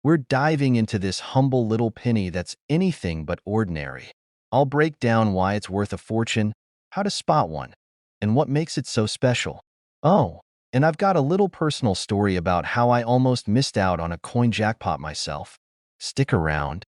We're diving into this humble little penny that's anything but ordinary. I'll break down why it's worth a fortune, how to spot one, and what makes it so special. Oh, and I've got a little personal story about how I almost missed out on a coin jackpot myself. Stick around.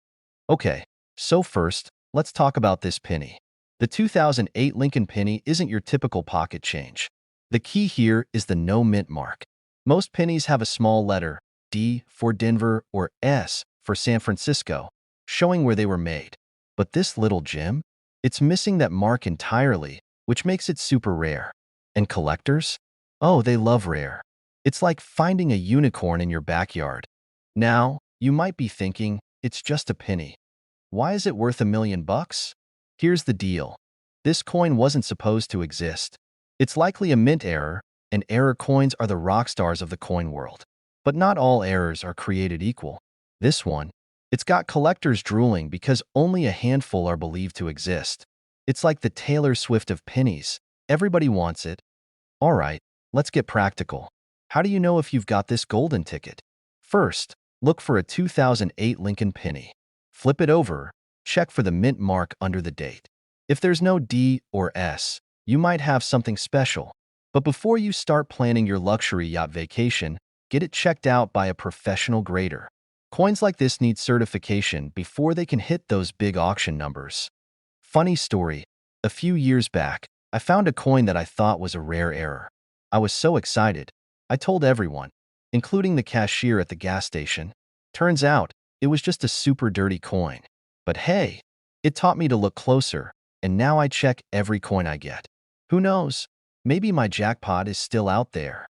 Okay, so first, let's talk about this penny. The 2008 Lincoln penny isn't your typical pocket change. The key here is the no mint mark. Most pennies have a small letter, D for Denver or S for San Francisco, showing where they were made. But this little gem? It's missing that mark entirely, which makes it super rare. And collectors? Oh, they love rare. It's like finding a unicorn in your backyard. Now, you might be thinking, it's just a penny. Why is it worth $1 million? Here's the deal. This coin wasn't supposed to exist. It's likely a mint error, and error coins are the rock stars of the coin world. But not all errors are created equal. This one, it's got collectors drooling because only a handful are believed to exist. It's like the Taylor Swift of pennies. Everybody wants it. All right, let's get practical. How do you know if you've got this golden ticket? First, look for a 2008 Lincoln penny. Flip it over, check for the mint mark under the date. If there's no D or S, you might have something special. But before you start planning your luxury yacht vacation, get it checked out by a professional grader. Coins like this need certification before they can hit those big auction numbers. Funny story, a few years back, I found a coin that I thought was a rare error. I was so excited. I told everyone, including the cashier at the gas station. Turns out, it was just a super dirty coin. But hey, it taught me to look closer, and now I check every coin I get. Who knows? Maybe my jackpot is still out there.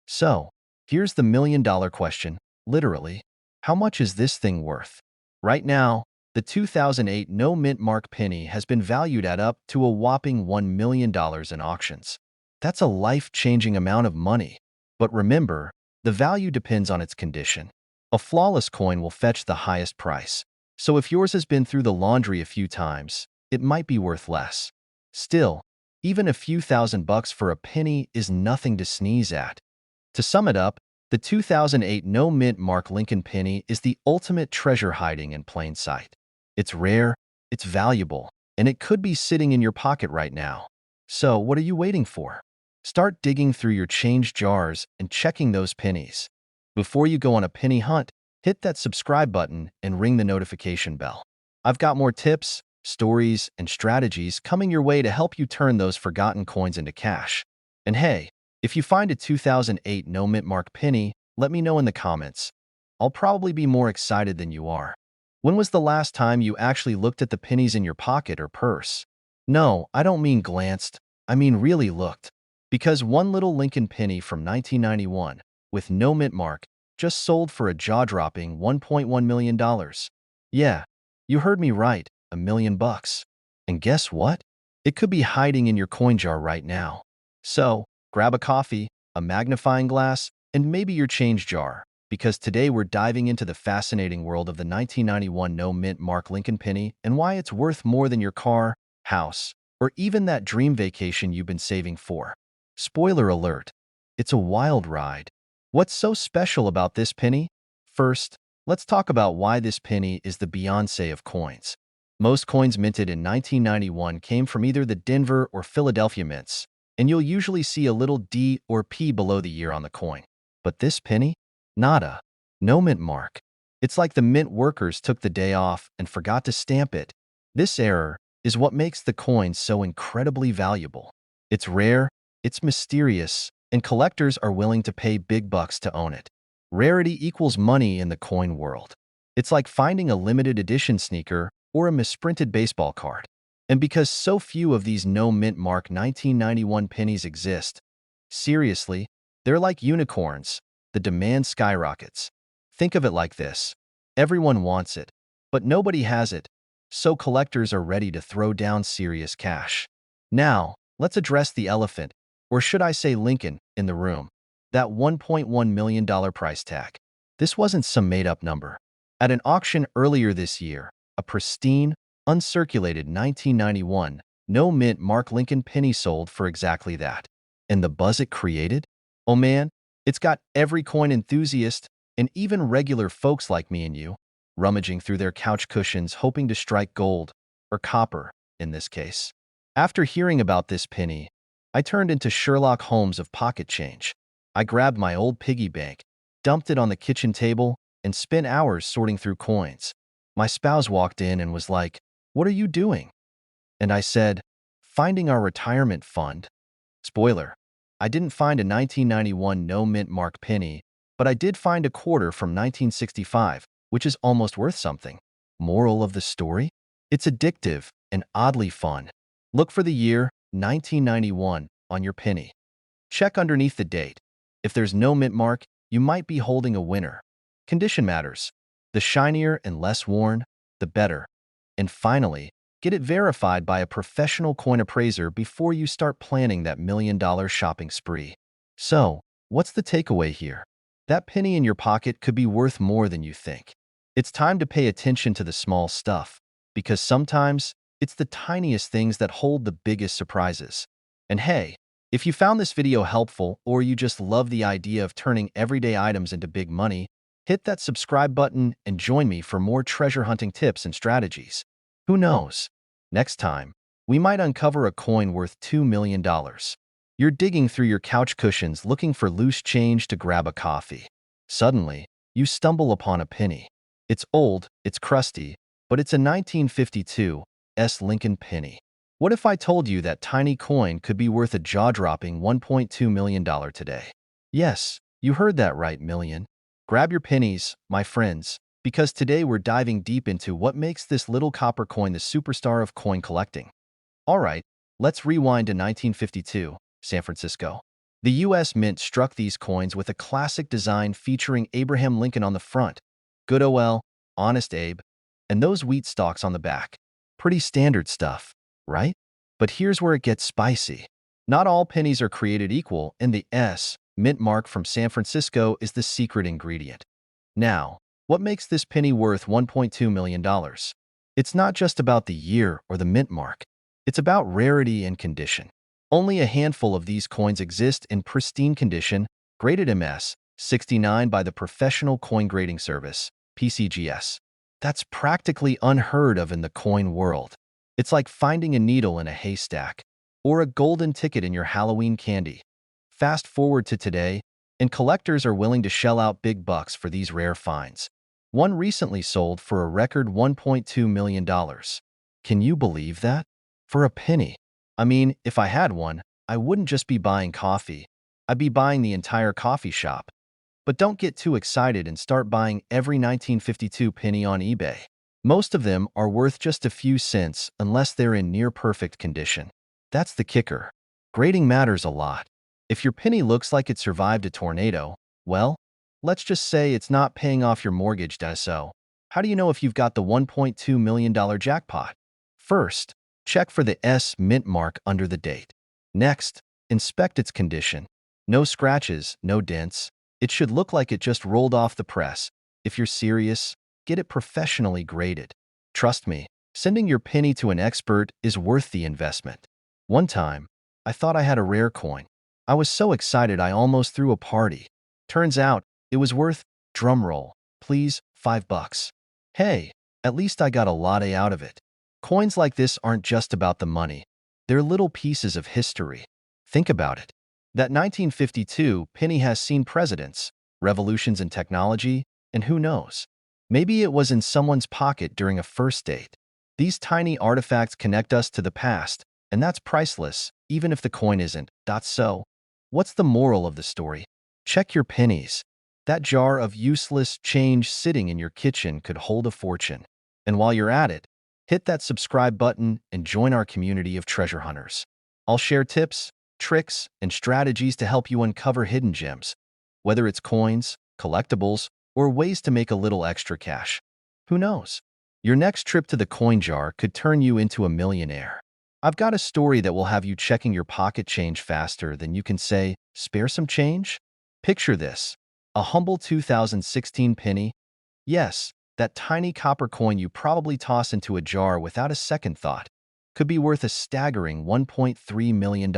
So, here's the million-dollar question, literally. How much is this thing worth? Right now, the 2008 no mint mark penny has been valued at up to a whopping $1 million in auctions. That's a life-changing amount of money. But remember, the value depends on its condition. A flawless coin will fetch the highest price. So if yours has been through the laundry a few times, it might be worth less. Still, even a few $1,000s for a penny is nothing to sneeze at. To sum it up, the 2008 no mint mark Lincoln penny is the ultimate treasure hiding in plain sight. It's rare, it's valuable, and it could be sitting in your pocket right now. So what are you waiting for? Start digging through your change jars and checking those pennies. Before you go on a penny hunt, hit that subscribe button and ring the notification bell. I've got more tips, stories, and strategies coming your way to help you turn those forgotten coins into cash. And hey, if you find a 2008 no mint mark penny, let me know in the comments. I'll probably be more excited than you are. When was the last time you actually looked at the pennies in your pocket or purse? No, I don't mean glanced. I mean really looked. Because one little Lincoln penny from 1991, with no mint mark, just sold for a jaw-dropping $1.1 million. Yeah, you heard me right, $1 million. And guess what? It could be hiding in your coin jar right now. So, grab a coffee, a magnifying glass, and maybe your change jar, because today we're diving into the fascinating world of the 1991 no mint mark Lincoln penny and why it's worth more than your car, house, or even that dream vacation you've been saving for. Spoiler alert, it's a wild ride. What's so special about this penny? First, let's talk about why this penny is the Beyoncé of coins. Most coins minted in 1991 came from either the Denver or Philadelphia mints, and you'll usually see a little D or P below the year on the coin. But this penny? Nada. No mint mark. It's like the mint workers took the day off and forgot to stamp it. This error is what makes the coin so incredibly valuable. It's rare, it's mysterious, and collectors are willing to pay big bucks to own it. Rarity equals money in the coin world. It's like finding a limited edition sneaker or a misprinted baseball card. And because so few of these no mint mark 1991 pennies exist, seriously, they're like unicorns. The demand skyrockets. Think of it like this. Everyone wants it, but nobody has it, so collectors are ready to throw down serious cash. Now, let's address the elephant, or should I say Lincoln, in the room. That $1.1 million price tag. This wasn't some made-up number. At an auction earlier this year, a pristine, uncirculated 1991 no mint mark Lincoln penny sold for exactly that. And the buzz it created? Oh man, it's got every coin enthusiast, and even regular folks like me and you, rummaging through their couch cushions hoping to strike gold, or copper, in this case. After hearing about this penny, I turned into Sherlock Holmes of pocket change. I grabbed my old piggy bank, dumped it on the kitchen table, and spent hours sorting through coins. My spouse walked in and was like, "What are you doing?" And I said, "Finding our retirement fund." Spoiler, I didn't find a 1991 no-mint mark penny, but I did find a quarter from 1965, which is almost worth something. Moral of the story? It's addictive and oddly fun. Look for the year 1991 on your penny. Check underneath the date. If there's no mint mark, you might be holding a winner. Condition matters. The shinier and less worn, the better. And finally, get it verified by a professional coin appraiser before you start planning that $1,000,000 shopping spree. So, what's the takeaway here? That penny in your pocket could be worth more than you think. It's time to pay attention to the small stuff, because sometimes it's the tiniest things that hold the biggest surprises. And hey, if you found this video helpful or you just love the idea of turning everyday items into big money, hit that subscribe button and join me for more treasure hunting tips and strategies. Who knows? Next time, we might uncover a coin worth $2,000,000. You're digging through your couch cushions looking for loose change to grab a coffee. Suddenly, you stumble upon a penny. It's old, it's crusty, but it's a 1952 Lincoln penny. What if I told you that tiny coin could be worth a jaw-dropping $1.2 million today? Yes, you heard that right, million. Grab your pennies, my friends, because today we're diving deep into what makes this little copper coin the superstar of coin collecting. All right, let's rewind to 1952, San Francisco. The U.S. Mint struck these coins with a classic design featuring Abraham Lincoln on the front, good OL, honest Abe, and those wheat stalks on the back. Pretty standard stuff, right? But here's where it gets spicy. Not all pennies are created equal, and the mint mark from San Francisco is the secret ingredient. Now, what makes this penny worth $1.2 million? It's not just about the year or the mint mark. It's about rarity and condition. Only a handful of these coins exist in pristine condition, graded MS-69 by the Professional Coin Grading Service, PCGS. That's practically unheard of in the coin world. It's like finding a needle in a haystack, or a golden ticket in your Halloween candy. Fast forward to today, and collectors are willing to shell out big bucks for these rare finds. One recently sold for a record $1.2 million. Can you believe that? For a penny. I mean, if I had one, I wouldn't just be buying coffee. I'd be buying the entire coffee shop. But don't get too excited and start buying every 1952 penny on eBay. Most of them are worth just a few cents unless they're in near-perfect condition. That's the kicker. Grading matters a lot. If your penny looks like it survived a tornado, well, let's just say it's not paying off your mortgage, so how do you know if you've got the $1.2 million jackpot? First, check for the mint mark under the date. Next, inspect its condition. No scratches, no dents. It should look like it just rolled off the press. If you're serious, get it professionally graded. Trust me, sending your penny to an expert is worth the investment. One time, I thought I had a rare coin. I was so excited I almost threw a party. Turns out, it was worth, drumroll, please, $5. Hey, at least I got a latte out of it. Coins like this aren't just about the money. They're little pieces of history. Think about it. That 1952 penny has seen presidents, revolutions in technology, and who knows? Maybe it was in someone's pocket during a first date. These tiny artifacts connect us to the past, and that's priceless, even if the coin isn't. So, what's the moral of the story? Check your pennies. That jar of useless change sitting in your kitchen could hold a fortune. And while you're at it, hit that subscribe button and join our community of treasure hunters. I'll share tips, tricks, and strategies to help you uncover hidden gems, whether it's coins, collectibles, or ways to make a little extra cash. Who knows? Your next trip to the coin jar could turn you into a millionaire. I've got a story that will have you checking your pocket change faster than you can say, "Spare some change?" Picture this. A humble 2016 penny. Yes, that tiny copper coin you probably toss into a jar without a second thought could be worth a staggering $1.3 million.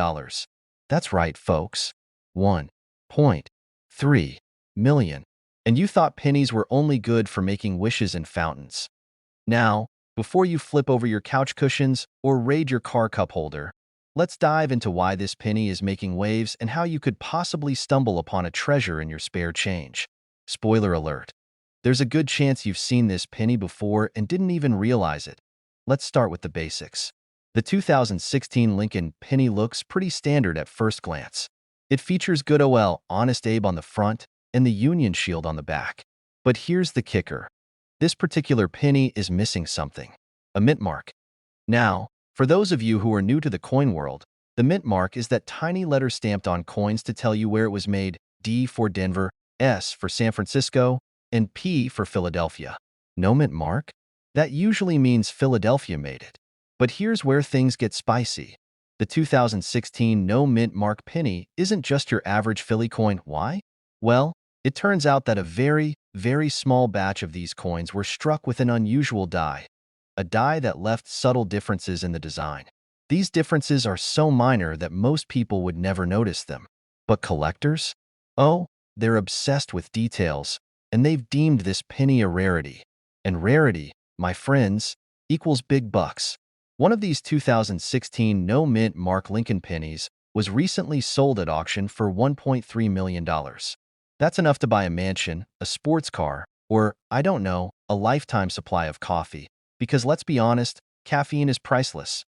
That's right, folks. $1.3 million. and you thought pennies were only good for making wishes in fountains. Now, before you flip over your couch cushions or raid your car cup holder, let's dive into why this penny is making waves and how you could possibly stumble upon a treasure in your spare change. Spoiler alert. There's a good chance you've seen this penny before and didn't even realize it. Let's start with the basics. The 2016 Lincoln penny looks pretty standard at first glance. It features good OL, Honest Abe on the front and the Union Shield on the back. But here's the kicker. This particular penny is missing something. A mint mark. Now, for those of you who are new to the coin world, the mint mark is that tiny letter stamped on coins to tell you where it was made: D for Denver, S for San Francisco, and P for Philadelphia. No mint mark? That usually means Philadelphia made it. But here's where things get spicy. The 2016 no mint mark penny isn't just your average Philly coin. Why? Well, it turns out that a very, very small batch of these coins were struck with an unusual die. A die that left subtle differences in the design. These differences are so minor that most people would never notice them. But collectors? Oh, they're obsessed with details, and they've deemed this penny a rarity. And rarity, my friends, equals big bucks. One of these 2016 no mint mark Lincoln pennies was recently sold at auction for $1.3 million. That's enough to buy a mansion, a sports car, or, I don't know, a lifetime supply of coffee. Because let's be honest, caffeine is priceless.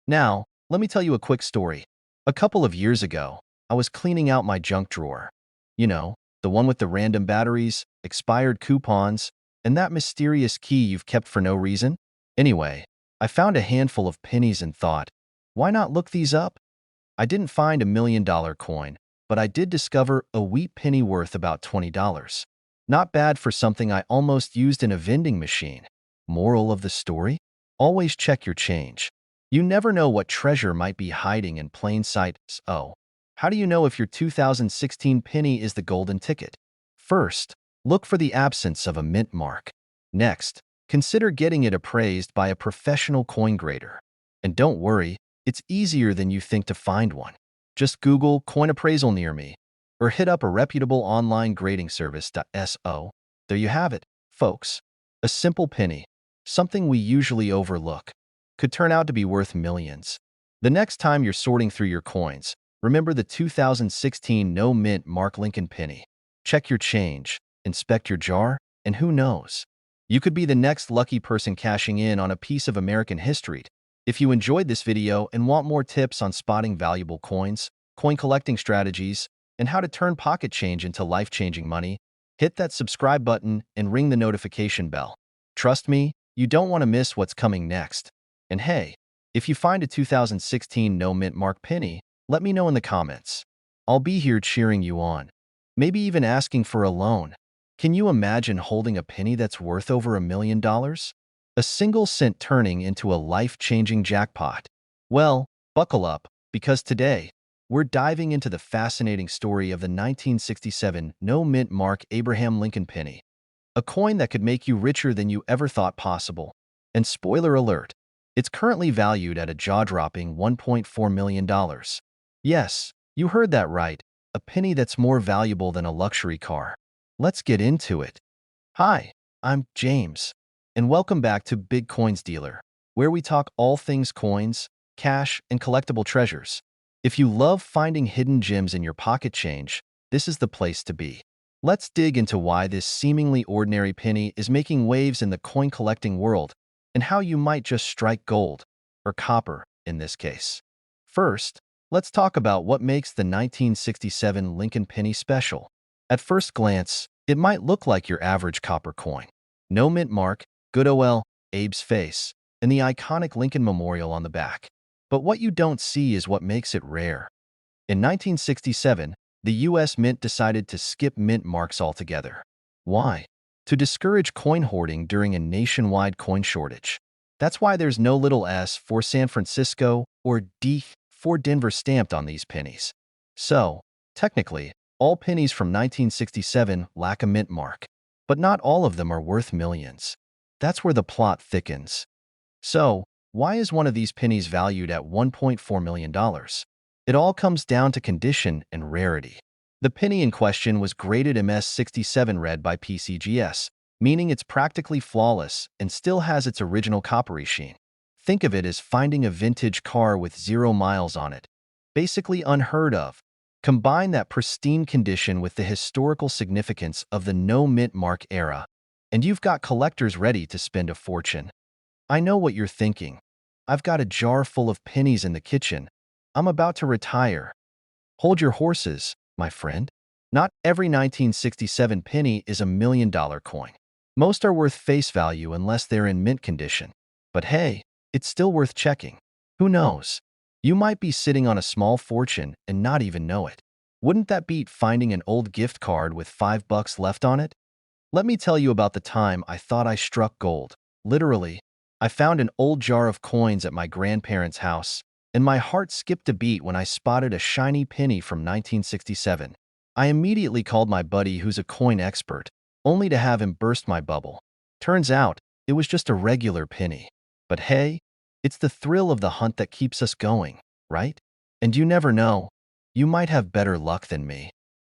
Now, let me tell you a quick story. A couple of years ago, I was cleaning out my junk drawer. You know, the one with the random batteries, expired coupons, and that mysterious key you've kept for no reason. Anyway, I found a handful of pennies and thought, why not look these up? I didn't find $1 million coin, but I did discover a wheat penny worth about $20. Not bad for something I almost used in a vending machine. Moral of the story? Always check your change. You never know what treasure might be hiding in plain sight. So, how do you know if your 2016 penny is the golden ticket? First, look for the absence of a mint mark. Next, consider getting it appraised by a professional coin grader. And don't worry, it's easier than you think to find one. Just Google coin appraisal near me, or hit up a reputable online grading service. So, there you have it, folks. A simple penny, something we usually overlook, could turn out to be worth millions. The next time you're sorting through your coins, remember the 2016 no mint mark Lincoln penny. Check your change, inspect your jar, and who knows? You could be the next lucky person cashing in on a piece of American history. If you enjoyed this video and want more tips on spotting valuable coins, coin collecting strategies, and how to turn pocket change into life-changing money, hit that subscribe button and ring the notification bell. Trust me, you don't want to miss what's coming next. And hey, if you find a 2016 no mint mark penny, let me know in the comments. I'll be here cheering you on. Maybe even asking for a loan. Can you imagine holding a penny that's worth over $1 million? A single cent turning into a life-changing jackpot. Well, buckle up, because today, we're diving into the fascinating story of the 1967 no mint mark Abraham Lincoln penny. A coin that could make you richer than you ever thought possible. And spoiler alert, it's currently valued at a jaw-dropping $1.4 million. Yes, you heard that right, a penny that's more valuable than a luxury car. Let's get into it. Hi, I'm James, and welcome back to Big Coins Dealer, where we talk all things coins, cash, and collectible treasures. If you love finding hidden gems in your pocket change, this is the place to be. Let's dig into why this seemingly ordinary penny is making waves in the coin collecting world and how you might just strike gold, or copper in this case. First, let's talk about what makes the 1967 Lincoln penny special. At first glance, it might look like your average copper coin. No mint mark, good OL, Abe's face, and the iconic Lincoln Memorial on the back. But what you don't see is what makes it rare. In 1967, the U.S. Mint decided to skip mint marks altogether. Why? To discourage coin hoarding during a nationwide coin shortage. That's why there's no little S for San Francisco or D for Denver stamped on these pennies. So, technically, all pennies from 1967 lack a mint mark, but not all of them are worth millions. That's where the plot thickens. So, why is one of these pennies valued at $1.4 million? It all comes down to condition and rarity. The penny in question was graded MS67 red by PCGS, meaning it's practically flawless and still has its original coppery sheen. Think of it as finding a vintage car with 0 miles on it. Basically unheard of. Combine that pristine condition with the historical significance of the no-mint mark era, and you've got collectors ready to spend a fortune. I know what you're thinking. I've got a jar full of pennies in the kitchen. I'm about to retire. Hold your horses, my friend. Not every 1967 penny is $1 million coin. Most are worth face value unless they're in mint condition. But hey, it's still worth checking. Who knows? You might be sitting on a small fortune and not even know it. Wouldn't that beat finding an old gift card with $5 left on it? Let me tell you about the time I thought I struck gold. Literally, I found an old jar of coins at my grandparents' house, and my heart skipped a beat when I spotted a shiny penny from 1967. I immediately called my buddy who's a coin expert, only to have him burst my bubble. Turns out, it was just a regular penny. But hey, it's the thrill of the hunt that keeps us going, right? And you never know, you might have better luck than me.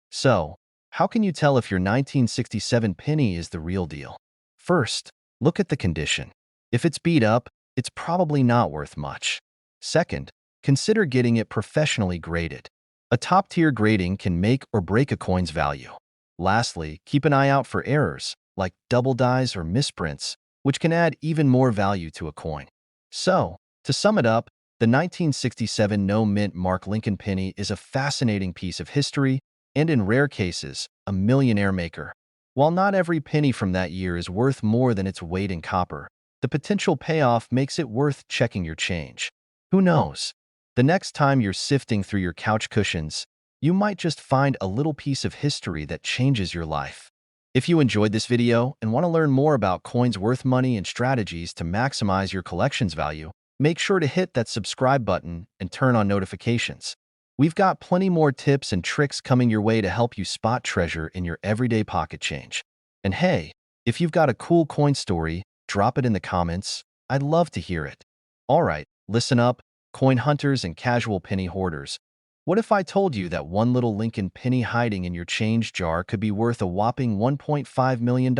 So, how can you tell if your 1967 penny is the real deal? First, look at the condition. If it's beat up, it's probably not worth much. Second, consider getting it professionally graded. A top-tier grading can make or break a coin's value. Lastly, keep an eye out for errors, like double dies or misprints, which can add even more value to a coin. So, to sum it up, the 1967 no-mint Mark Lincoln penny is a fascinating piece of history and, in rare cases, a millionaire maker. While not every penny from that year is worth more than its weight in copper, the potential payoff makes it worth checking your change. Who knows? The next time you're sifting through your couch cushions, you might just find a little piece of history that changes your life. If you enjoyed this video and want to learn more about coins worth money and strategies to maximize your collection's value, make sure to hit that subscribe button and turn on notifications. We've got plenty more tips and tricks coming your way to help you spot treasure in your everyday pocket change. And hey, if you've got a cool coin story, drop it in the comments. I'd love to hear it. Alright, listen up, coin hunters and casual penny hoarders. What if I told you that one little Lincoln penny hiding in your change jar could be worth a whopping $1.5 million?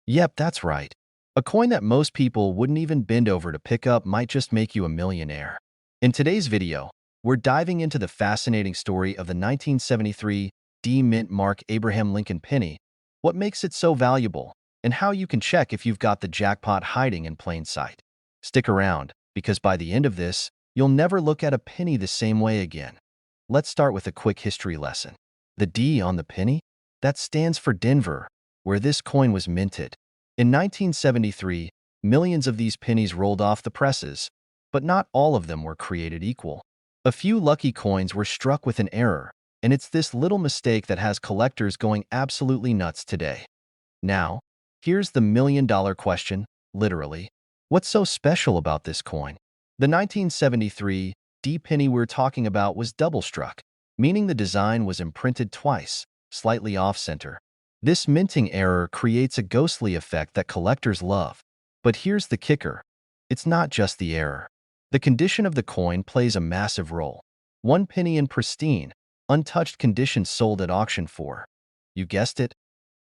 Yep, that's right. A coin that most people wouldn't even bend over to pick up might just make you a millionaire. In today's video, we're diving into the fascinating story of the 1973 D-Mint Mark Abraham Lincoln penny, what makes it so valuable, and how you can check if you've got the jackpot hiding in plain sight. Stick around, because by the end of this, you'll never look at a penny the same way again. Let's start with a quick history lesson. The D on the penny? That stands for Denver, where this coin was minted. In 1973, millions of these pennies rolled off the presses, but not all of them were created equal. A few lucky coins were struck with an error, and it's this little mistake that has collectors going absolutely nuts today. Now, here's the million-dollar question, literally. What's so special about this coin? The 1973 D penny we're talking about was double-struck, meaning the design was imprinted twice, slightly off-center. This minting error creates a ghostly effect that collectors love. But here's the kicker. It's not just the error. The condition of the coin plays a massive role. One penny in pristine, untouched condition sold at auction for, you guessed it,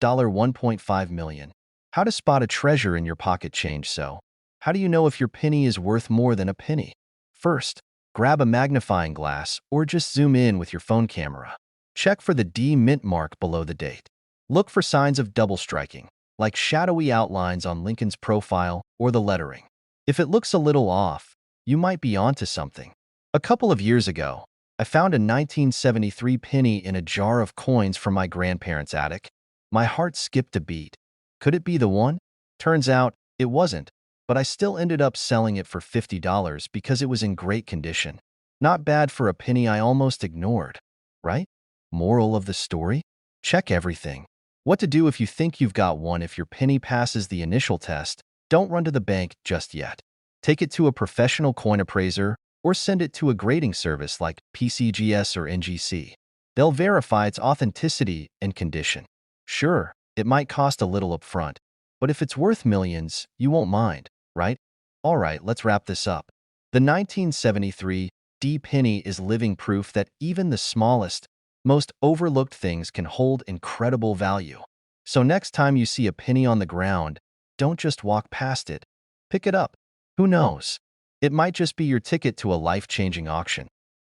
$1.5 million. How to spot a treasure in your pocket change. So, how do you know if your penny is worth more than a penny? First, grab a magnifying glass or just zoom in with your phone camera. Check for the D mint mark below the date. Look for signs of double striking, like shadowy outlines on Lincoln's profile or the lettering. If it looks a little off, you might be onto something. A couple of years ago, I found a 1973 penny in a jar of coins from my grandparents' attic. My heart skipped a beat. Could it be the one? Turns out, it wasn't, but I still ended up selling it for $50 because it was in great condition. Not bad for a penny I almost ignored, right? Moral of the story? Check everything. What to do if you think you've got one. If your penny passes the initial test, don't run to the bank just yet. Take it to a professional coin appraiser or send it to a grading service like PCGS or NGC. They'll verify its authenticity and condition. Sure, it might cost a little upfront, but if it's worth millions, you won't mind, right? Alright, let's wrap this up. The 1973 D penny is living proof that even the smallest, most overlooked things can hold incredible value. So next time you see a penny on the ground, don't just walk past it. Pick it up. Who knows? It might just be your ticket to a life-changing auction.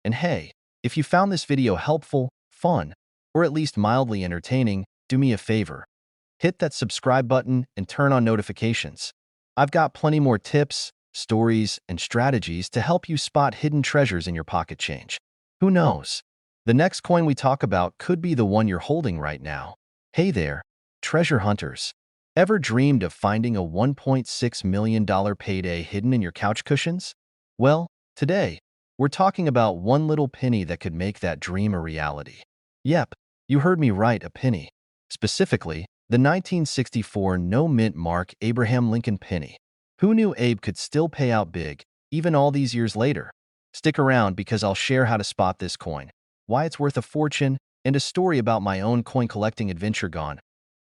And hey, if you found this video helpful, fun, or at least mildly entertaining, do me a favor. Hit that subscribe button and turn on notifications. I've got plenty more tips, stories, and strategies to help you spot hidden treasures in your pocket change. Who knows? The next coin we talk about could be the one you're holding right now. Hey there, treasure hunters. Ever dreamed of finding a $1.6 million payday hidden in your couch cushions? Well, today, we're talking about one little penny that could make that dream a reality. Yep, you heard me right, a penny. Specifically, the 1964 no-mint mark Abraham Lincoln penny. Who knew Abe could still pay out big, even all these years later? Stick around because I'll share how to spot this coin, why it's worth a fortune, and a story about my own coin collecting adventure gone,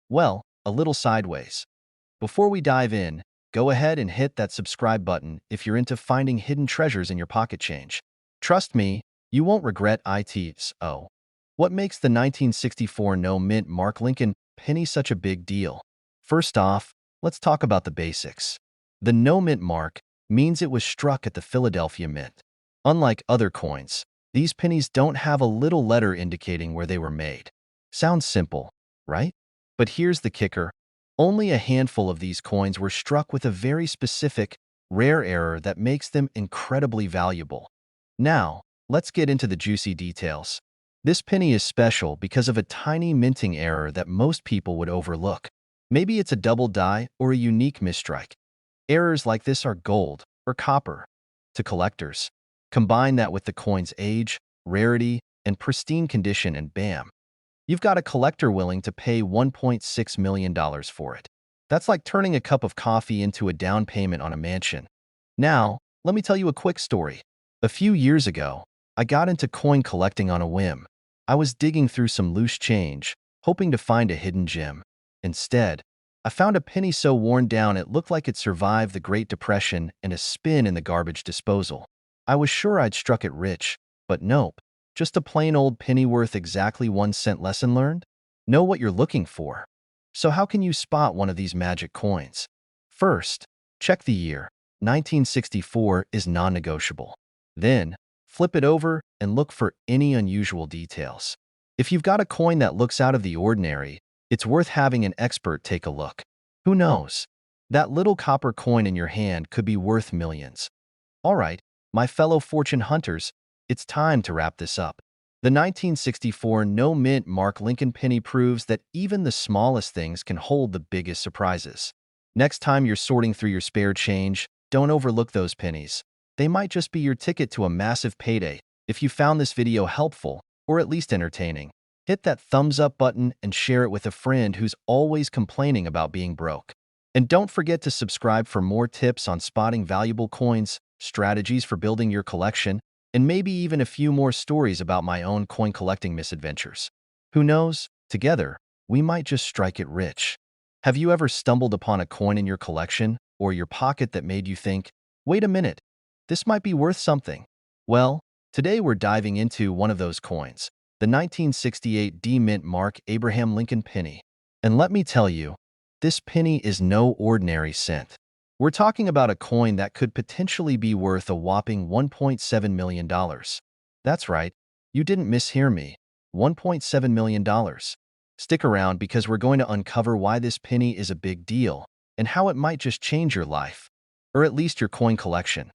well, a little sideways. Before we dive in, go ahead and hit that subscribe button if you're into finding hidden treasures in your pocket change. Trust me, you won't regret it. Oh, what makes the 1964 no-mint mark Lincoln penny such a big deal? First off, let's talk about the basics. The no-mint mark means it was struck at the Philadelphia Mint. Unlike other coins, these pennies don't have a little letter indicating where they were made. Sounds simple, right? But here's the kicker. Only a handful of these coins were struck with a very specific, rare error that makes them incredibly valuable. Now, let's get into the juicy details. This penny is special because of a tiny minting error that most people would overlook. Maybe it's a double die or a unique misstrike. Errors like this are gold or copper to collectors. Combine that with the coin's age, rarity, and pristine condition and bam, you've got a collector willing to pay $1.6 million for it. That's like turning a cup of coffee into a down payment on a mansion. Now, let me tell you a quick story. A few years ago, I got into coin collecting on a whim. I was digging through some loose change, hoping to find a hidden gem. Instead, I found a penny so worn down it looked like it survived the Great Depression and a spin in the garbage disposal. I was sure I'd struck it rich, but nope. Just a plain old penny worth exactly 1 cent. Lesson learned? Know what you're looking for. So how can you spot one of these magic coins? First, check the year. 1964 is non-negotiable. Then, flip it over and look for any unusual details. If you've got a coin that looks out of the ordinary, it's worth having an expert take a look. Who knows? That little copper coin in your hand could be worth millions. All right, my fellow fortune hunters, it's time to wrap this up. The 1964 no-mint mark Lincoln penny proves that even the smallest things can hold the biggest surprises. Next time you're sorting through your spare change, don't overlook those pennies. They might just be your ticket to a massive payday. If you found this video helpful, or at least entertaining, hit that thumbs up button and share it with a friend who's always complaining about being broke. And don't forget to subscribe for more tips on spotting valuable coins, strategies for building your collection, and maybe even a few more stories about my own coin collecting misadventures. Who knows? Together, we might just strike it rich. Have you ever stumbled upon a coin in your collection or your pocket that made you think, wait a minute, this might be worth something? Well, today we're diving into one of those coins, the 1968 D-Mint mark Abraham Lincoln penny. And let me tell you, this penny is no ordinary cent. We're talking about a coin that could potentially be worth a whopping $1.7 million. That's right, you didn't mishear me. $1.7 million. Stick around because we're going to uncover why this penny is a big deal and how it might just change your life, or at least your coin collection.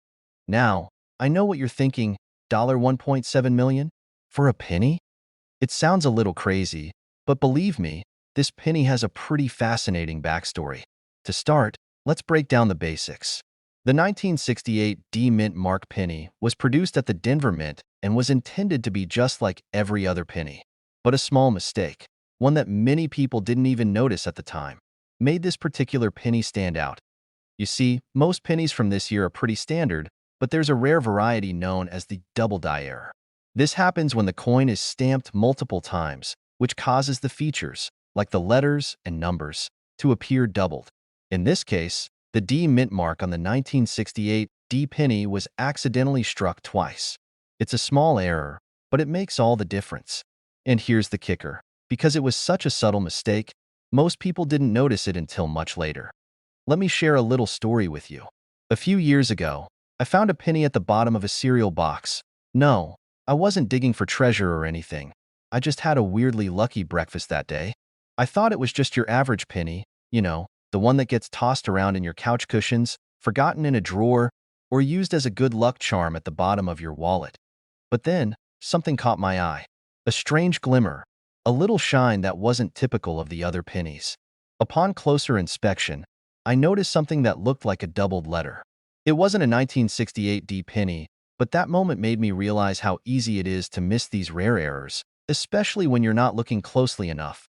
Now, I know what you're thinking, $1.7 million? For a penny? It sounds a little crazy, but believe me, this penny has a pretty fascinating backstory. To start, let's break down the basics. The 1968 D-Mint mark penny was produced at the Denver Mint and was intended to be just like every other penny. But a small mistake, one that many people didn't even notice at the time, made this particular penny stand out. You see, most pennies from this year are pretty standard, but there's a rare variety known as the double die error. This happens when the coin is stamped multiple times, which causes the features, like the letters and numbers, to appear doubled. In this case, the D-Mint mark on the 1968 D penny was accidentally struck twice. It's a small error, but it makes all the difference. And here's the kicker. Because it was such a subtle mistake, most people didn't notice it until much later. Let me share a little story with you. A few years ago, I found a penny at the bottom of a cereal box. No, I wasn't digging for treasure or anything. I just had a weirdly lucky breakfast that day. I thought it was just your average penny, the one that gets tossed around in your couch cushions, forgotten in a drawer, or used as a good luck charm at the bottom of your wallet. But then, something caught my eye. A strange glimmer, a little shine that wasn't typical of the other pennies. Upon closer inspection, I noticed something that looked like a doubled letter. It wasn't a 1968 D penny, but that moment made me realize how easy it is to miss these rare errors, especially when you're not looking closely enough.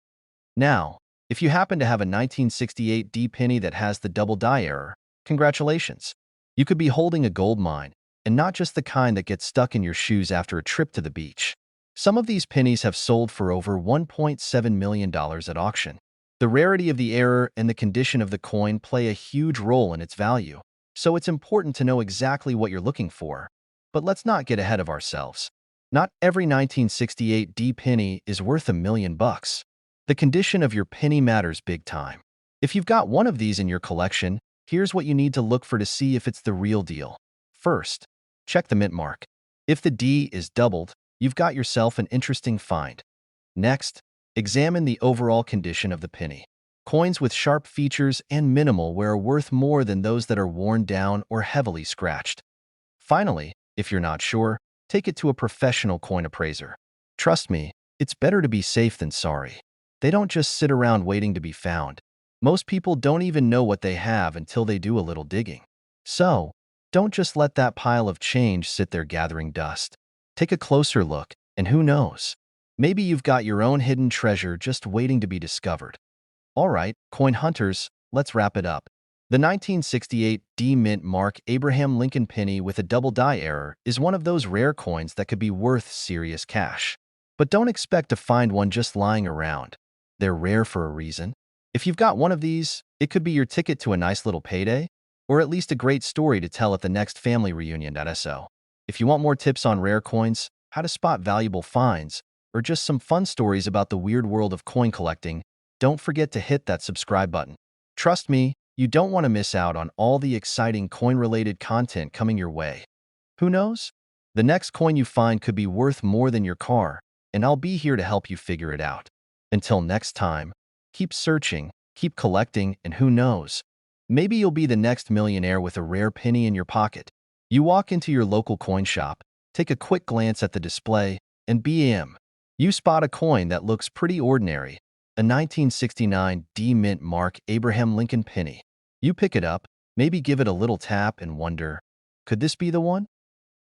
Now, if you happen to have a 1968 D penny that has the double die error, congratulations. You could be holding a gold mine, and not just the kind that gets stuck in your shoes after a trip to the beach. Some of these pennies have sold for over $1.7 million at auction. The rarity of the error and the condition of the coin play a huge role in its value, so it's important to know exactly what you're looking for. But let's not get ahead of ourselves. Not every 1968 D penny is worth $1 million. The condition of your penny matters big time. If you've got one of these in your collection, here's what you need to look for to see if it's the real deal. First, check the mint mark. If the D is doubled, you've got yourself an interesting find. Next, examine the overall condition of the penny. Coins with sharp features and minimal wear are worth more than those that are worn down or heavily scratched. Finally, if you're not sure, take it to a professional coin appraiser. Trust me, it's better to be safe than sorry. They don't just sit around waiting to be found. Most people don't even know what they have until they do a little digging. So, don't just let that pile of change sit there gathering dust. Take a closer look, and who knows? Maybe you've got your own hidden treasure just waiting to be discovered. All right, coin hunters, let's wrap it up. The 1968 D Mint Mark Abraham Lincoln penny with a double die error is one of those rare coins that could be worth serious cash. But don't expect to find one just lying around. They're rare for a reason. If you've got one of these, it could be your ticket to a nice little payday, or at least a great story to tell at the next family reunion.so. If you want more tips on rare coins, how to spot valuable finds, or just some fun stories about the weird world of coin collecting, don't forget to hit that subscribe button. Trust me, you don't want to miss out on all the exciting coin-related content coming your way. Who knows? The next coin you find could be worth more than your car, and I'll be here to help you figure it out. Until next time, keep searching, keep collecting, and who knows? Maybe you'll be the next millionaire with a rare penny in your pocket. You walk into your local coin shop, take a quick glance at the display, and bam! You spot a coin that looks pretty ordinary, a 1969 D Mint Mark Abraham Lincoln penny. You pick it up, maybe give it a little tap and wonder, could this be the one?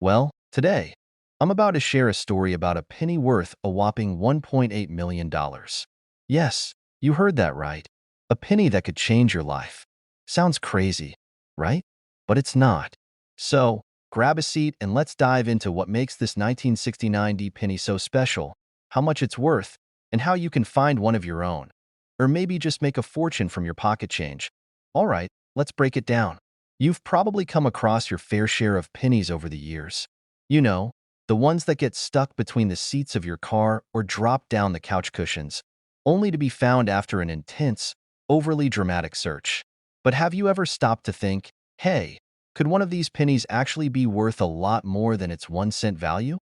Well, today, I'm about to share a story about a penny worth a whopping $1.8 million. Yes, you heard that right. A penny that could change your life. Sounds crazy, right? But it's not. So, grab a seat and let's dive into what makes this 1969 D penny so special, how much it's worth, and how you can find one of your own. Or maybe just make a fortune from your pocket change. All right, let's break it down. You've probably come across your fair share of pennies over the years. You know, the ones that get stuck between the seats of your car or drop down the couch cushions, only to be found after an intense, overly dramatic search. But have you ever stopped to think, hey, could one of these pennies actually be worth a lot more than its 1 cent value?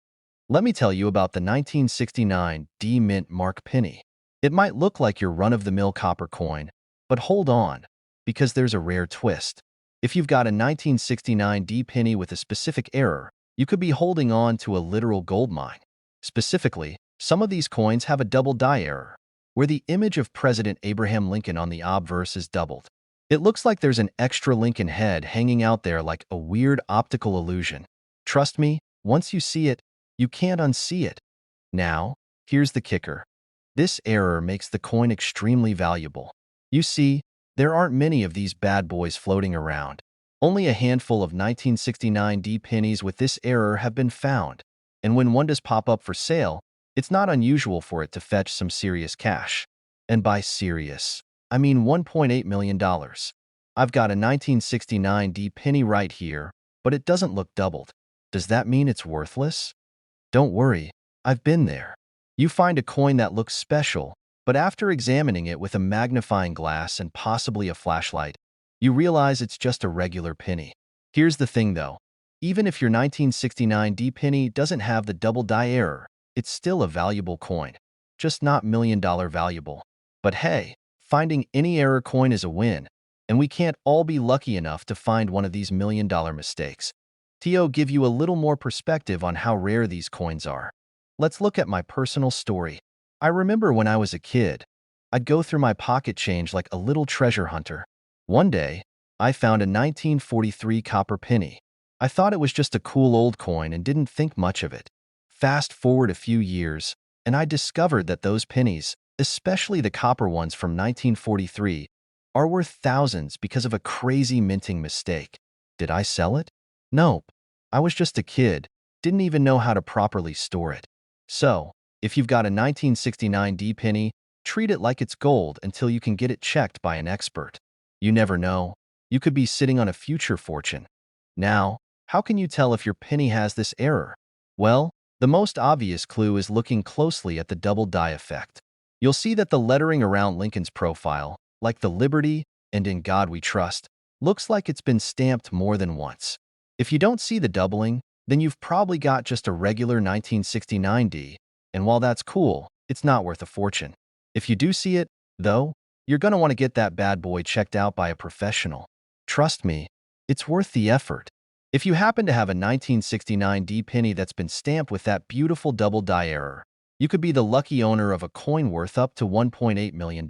Let me tell you about the 1969 D Mint Mark penny. It might look like your run-of-the-mill copper coin, but hold on, because there's a rare twist. If you've got a 1969 D penny with a specific error, you could be holding on to a literal gold mine. Specifically, some of these coins have a double die error, where the image of President Abraham Lincoln on the obverse is doubled. It looks like there's an extra Lincoln head hanging out there like a weird optical illusion. Trust me, once you see it, you can't unsee it. Now, here's the kicker. This error makes the coin extremely valuable. You see, there aren't many of these bad boys floating around. Only a handful of 1969 D pennies with this error have been found, and when one does pop up for sale, it's not unusual for it to fetch some serious cash. And by serious, I mean $1.8 million. I've got a 1969 D penny right here, but it doesn't look doubled. Does that mean it's worthless? Don't worry, I've been there. You find a coin that looks special, but after examining it with a magnifying glass and possibly a flashlight, you realize it's just a regular penny. Here's the thing though. Even if your 1969 D penny doesn't have the double die error, it's still a valuable coin. Just not $1 million valuable. But hey, finding any error coin is a win, and we can't all be lucky enough to find one of these $1 million mistakes. Tio give you a little more perspective on how rare these coins are. Let's look at my personal story. I remember when I was a kid, I'd go through my pocket change like a little treasure hunter. One day, I found a 1943 copper penny. I thought it was just a cool old coin and didn't think much of it. Fast forward a few years, and I discovered that those pennies, especially the copper ones from 1943, are worth thousands because of a crazy minting mistake. Did I sell it? Nope. I was just a kid, didn't even know how to properly store it. So, if you've got a 1969 D penny, treat it like it's gold until you can get it checked by an expert. You never know. You could be sitting on a future fortune. Now, how can you tell if your penny has this error? Well, the most obvious clue is looking closely at the double die effect. You'll see that the lettering around Lincoln's profile, like the Liberty and In God We Trust, looks like it's been stamped more than once. If you don't see the doubling, then you've probably got just a regular 1969 D, and while that's cool, it's not worth a fortune. If you do see it, though, you're going to want to get that bad boy checked out by a professional. Trust me, it's worth the effort. If you happen to have a 1969 D penny that's been stamped with that beautiful double die error, you could be the lucky owner of a coin worth up to $1.8 million.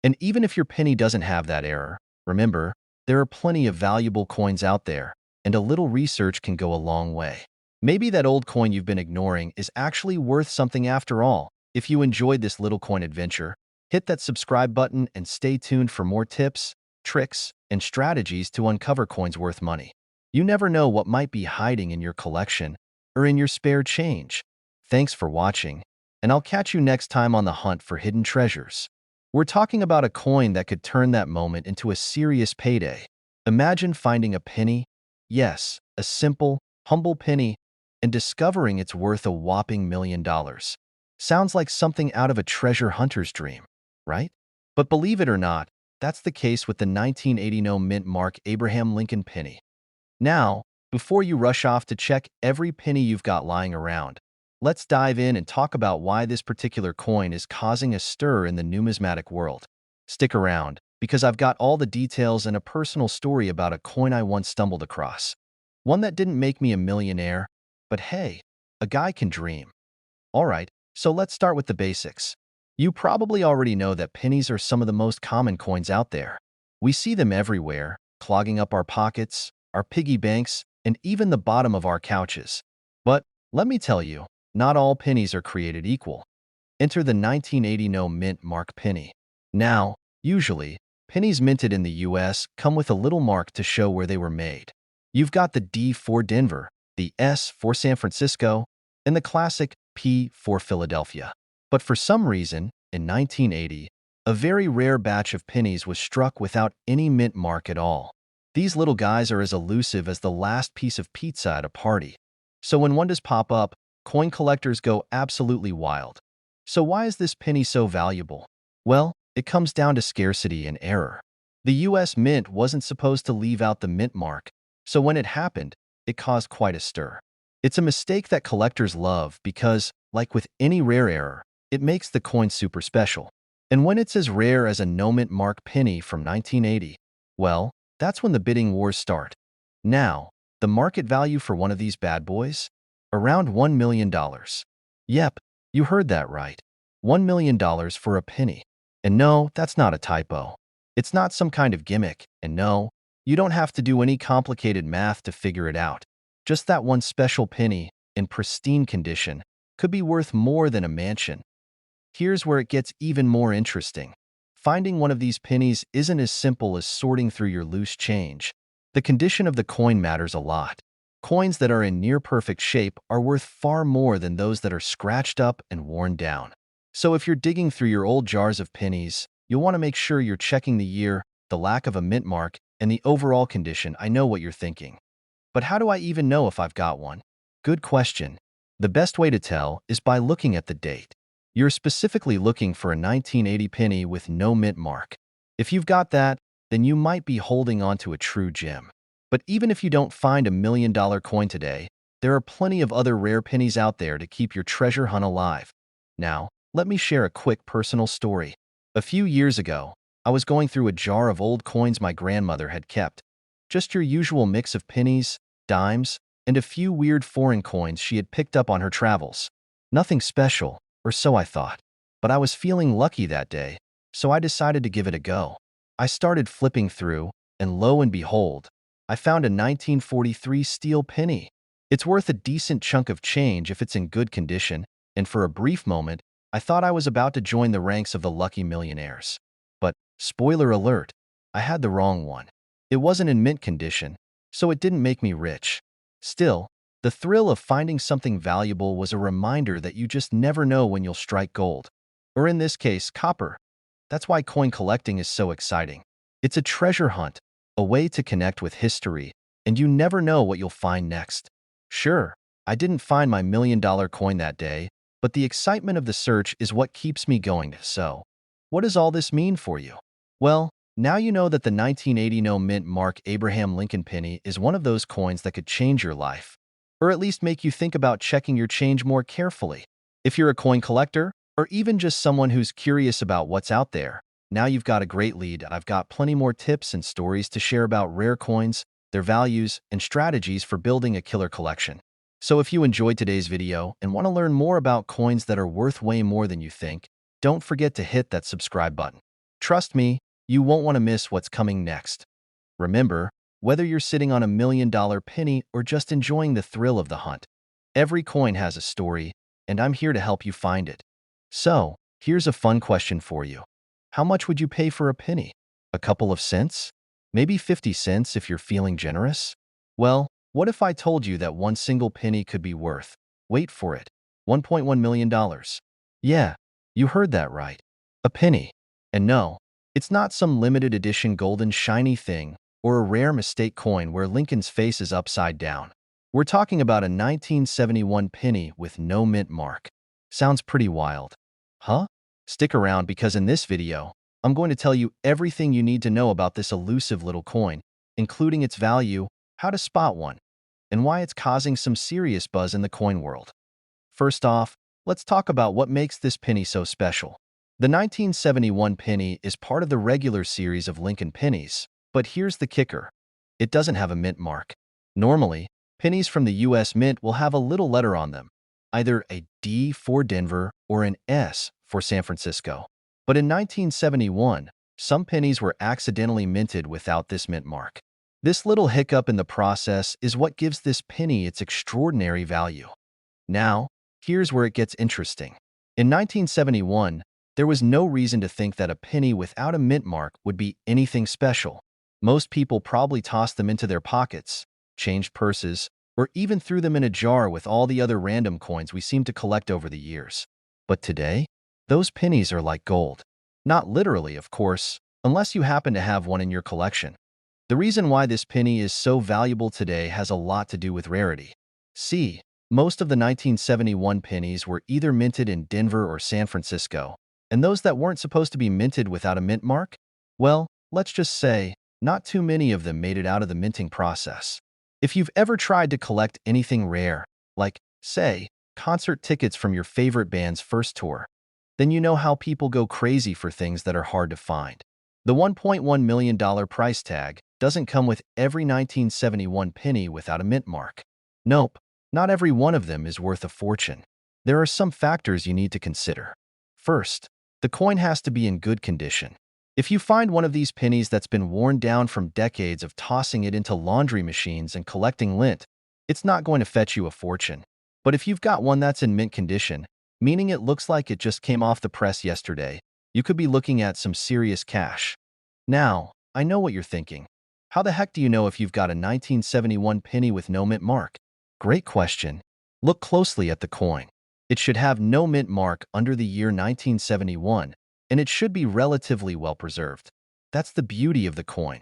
And even if your penny doesn't have that error, remember, there are plenty of valuable coins out there, and a little research can go a long way. Maybe that old coin you've been ignoring is actually worth something after all. If you enjoyed this little coin adventure, hit that subscribe button and stay tuned for more tips, tricks, and strategies to uncover coins worth money. You never know what might be hiding in your collection or in your spare change. Thanks for watching, and I'll catch you next time on the hunt for hidden treasures. We're talking about a coin that could turn that moment into a serious payday. Imagine finding a penny, yes, a simple, humble penny, and discovering it's worth a whopping $1 million. Sounds like something out of a treasure hunter's dream, right? But believe it or not, that's the case with the 1980 no mint mark Abraham Lincoln penny. Now, before you rush off to check every penny you've got lying around, let's dive in and talk about why this particular coin is causing a stir in the numismatic world. Stick around, because I've got all the details and a personal story about a coin I once stumbled across. One that didn't make me a millionaire, but hey, a guy can dream. Alright, so let's start with the basics. You probably already know that pennies are some of the most common coins out there. We see them everywhere, clogging up our pockets, our piggy banks, and even the bottom of our couches. But let me tell you, not all pennies are created equal. Enter the 1980 no mint mark penny. Now, usually, pennies minted in the US come with a little mark to show where they were made. You've got the D for Denver, the S for San Francisco, and the classic P for Philadelphia. But for some reason, in 1980, a very rare batch of pennies was struck without any mint mark at all. These little guys are as elusive as the last piece of pizza at a party. So when one does pop up, coin collectors go absolutely wild. So why is this penny so valuable? Well, it comes down to scarcity and error. The US Mint wasn't supposed to leave out the mint mark, so when it happened, it caused quite a stir. It's a mistake that collectors love because, like with any rare error, it makes the coin super special. And when it's as rare as a no mint mark penny from 1980, well, that's when the bidding wars start. Now, the market value for one of these bad boys? Around $1 million. Yep, you heard that right. $1 million for a penny. And no, that's not a typo. It's not some kind of gimmick, and no, you don't have to do any complicated math to figure it out. Just that one special penny, in pristine condition, could be worth more than a mansion. Here's where it gets even more interesting. Finding one of these pennies isn't as simple as sorting through your loose change. The condition of the coin matters a lot. Coins that are in near-perfect shape are worth far more than those that are scratched up and worn down. So if you're digging through your old jars of pennies, you'll want to make sure you're checking the year, the lack of a mint mark, and the overall condition. I know what you're thinking. But how do I even know if I've got one? Good question. The best way to tell is by looking at the date. You're specifically looking for a 1980 penny with no mint mark. If you've got that, then you might be holding on to a true gem. But even if you don't find a $1 million coin today, there are plenty of other rare pennies out there to keep your treasure hunt alive. Now, let me share a quick personal story. A few years ago, I was going through a jar of old coins my grandmother had kept. Just your usual mix of pennies, dimes, and a few weird foreign coins she had picked up on her travels. Nothing special, or so I thought. But I was feeling lucky that day, so I decided to give it a go. I started flipping through, and lo and behold, I found a 1943 steel penny. It's worth a decent chunk of change if it's in good condition, and for a brief moment, I thought I was about to join the ranks of the lucky millionaires. But, spoiler alert, I had the wrong one. It wasn't in mint condition, so it didn't make me rich. Still, the thrill of finding something valuable was a reminder that you just never know when you'll strike gold. Or in this case, copper. That's why coin collecting is so exciting. It's a treasure hunt, a way to connect with history, and you never know what you'll find next. Sure, I didn't find my $1 million coin that day, but the excitement of the search is what keeps me going. So, what does all this mean for you? Well, now you know that the 1980 no mint mark Abraham Lincoln penny is one of those coins that could change your life, or at least make you think about checking your change more carefully. If you're a coin collector, or even just someone who's curious about what's out there, now you've got a great lead. I've got plenty more tips and stories to share about rare coins, their values, and strategies for building a killer collection. So if you enjoyed today's video and want to learn more about coins that are worth way more than you think, don't forget to hit that subscribe button. Trust me, you won't want to miss what's coming next. Remember, whether you're sitting on a $1 million penny or just enjoying the thrill of the hunt, every coin has a story, and I'm here to help you find it. So, here's a fun question for you. How much would you pay for a penny? A couple of cents? Maybe 50 cents if you're feeling generous? Well, what if I told you that one single penny could be worth, wait for it, $1.1 million? Yeah, you heard that right. A penny. And no, it's not some limited edition golden shiny thing or a rare mistake coin where Lincoln's face is upside down. We're talking about a 1971 penny with no mint mark. Sounds pretty wild. Huh? Stick around because in this video, I'm going to tell you everything you need to know about this elusive little coin, including its value, how to spot one, and why it's causing some serious buzz in the coin world. First off, let's talk about what makes this penny so special. The 1971 penny is part of the regular series of Lincoln pennies, but here's the kicker. It doesn't have a mint mark. Normally, pennies from the US Mint will have a little letter on them, either a D for Denver or an S for San Francisco. But in 1971, some pennies were accidentally minted without this mint mark. This little hiccup in the process is what gives this penny its extraordinary value. Now, here's where it gets interesting. In 1971, there was no reason to think that a penny without a mint mark would be anything special. Most people probably tossed them into their pockets, changed purses, or even threw them in a jar with all the other random coins we seem to collect over the years. But today, those pennies are like gold. Not literally, of course, unless you happen to have one in your collection. The reason why this penny is so valuable today has a lot to do with rarity. See, most of the 1971 pennies were either minted in Denver or San Francisco, and those that weren't supposed to be minted without a mint mark? Well, let's just say, not too many of them made it out of the minting process. If you've ever tried to collect anything rare, like, say, concert tickets from your favorite band's first tour, then you know how people go crazy for things that are hard to find. The $1.1 million price tag doesn't come with every 1971 penny without a mint mark. Nope, not every one of them is worth a fortune. There are some factors you need to consider. First, the coin has to be in good condition. If you find one of these pennies that's been worn down from decades of tossing it into laundry machines and collecting lint, it's not going to fetch you a fortune. But if you've got one that's in mint condition, meaning it looks like it just came off the press yesterday, you could be looking at some serious cash. Now, I know what you're thinking. How the heck do you know if you've got a 1971 penny with no mint mark? Great question. Look closely at the coin. It should have no mint mark under the year 1971, and it should be relatively well preserved. That's the beauty of the coin.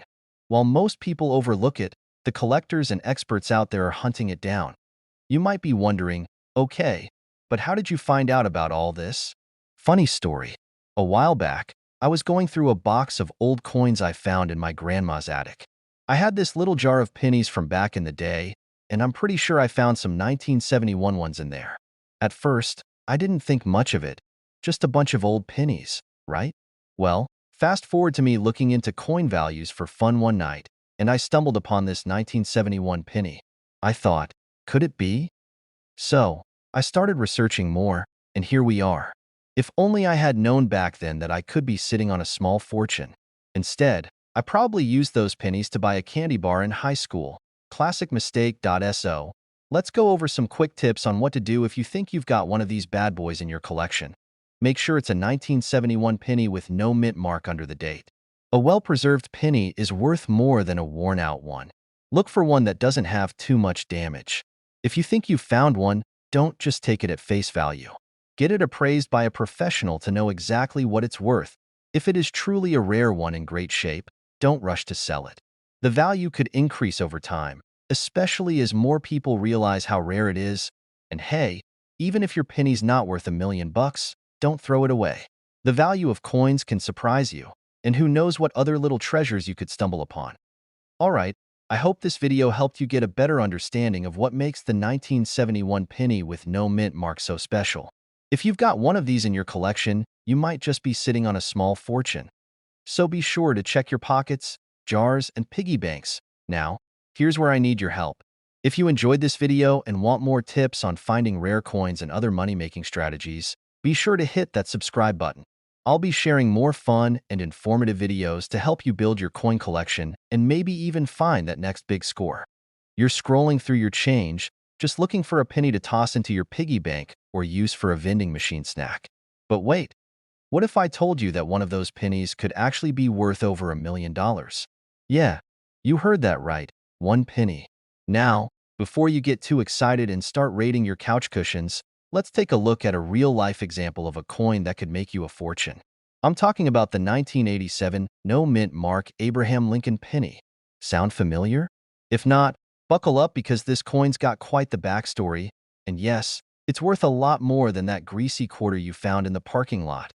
While most people overlook it, the collectors and experts out there are hunting it down. You might be wondering, Okay, but how did you find out about all this? Funny story. A while back, I was going through a box of old coins I found in my grandma's attic. I had this little jar of pennies from back in the day, and I'm pretty sure I found some 1971 ones in there. At first, I didn't think much of it, just a bunch of old pennies, right? Well, fast forward to me looking into coin values for fun one night, and I stumbled upon this 1971 penny. I thought, could it be? So, I started researching more, and here we are. If only I had known back then that I could be sitting on a small fortune. Instead, I probably used those pennies to buy a candy bar in high school. Classic mistake.so. Let's go over some quick tips on what to do if you think you've got one of these bad boys in your collection. Make sure it's a 1971 penny with no mint mark under the date. A well-preserved penny is worth more than a worn-out one. Look for one that doesn't have too much damage. If you think you've found one, don't just take it at face value. Get it appraised by a professional to know exactly what it's worth. If it is truly a rare one in great shape, don't rush to sell it. The value could increase over time, especially as more people realize how rare it is. And hey, even if your penny's not worth $1 million, don't throw it away. The value of coins can surprise you, and who knows what other little treasures you could stumble upon. Alright, I hope this video helped you get a better understanding of what makes the 1971 penny with no mint mark so special. If you've got one of these in your collection, you might just be sitting on a small fortune. So be sure to check your pockets, jars, and piggy banks. Now, here's where I need your help. If you enjoyed this video and want more tips on finding rare coins and other money-making strategies, be sure to hit that subscribe button. I'll be sharing more fun and informative videos to help you build your coin collection and maybe even find that next big score. You're scrolling through your change, just looking for a penny to toss into your piggy bank or use for a vending machine snack. But wait, what if I told you that one of those pennies could actually be worth over $1 million? Yeah, you heard that right, one penny. Now, before you get too excited and start raiding your couch cushions, let's take a look at a real-life example of a coin that could make you a fortune. I'm talking about the 1987 no mint mark Abraham Lincoln penny. Sound familiar? If not, buckle up because this coin's got quite the backstory, and yes, it's worth a lot more than that greasy quarter you found in the parking lot.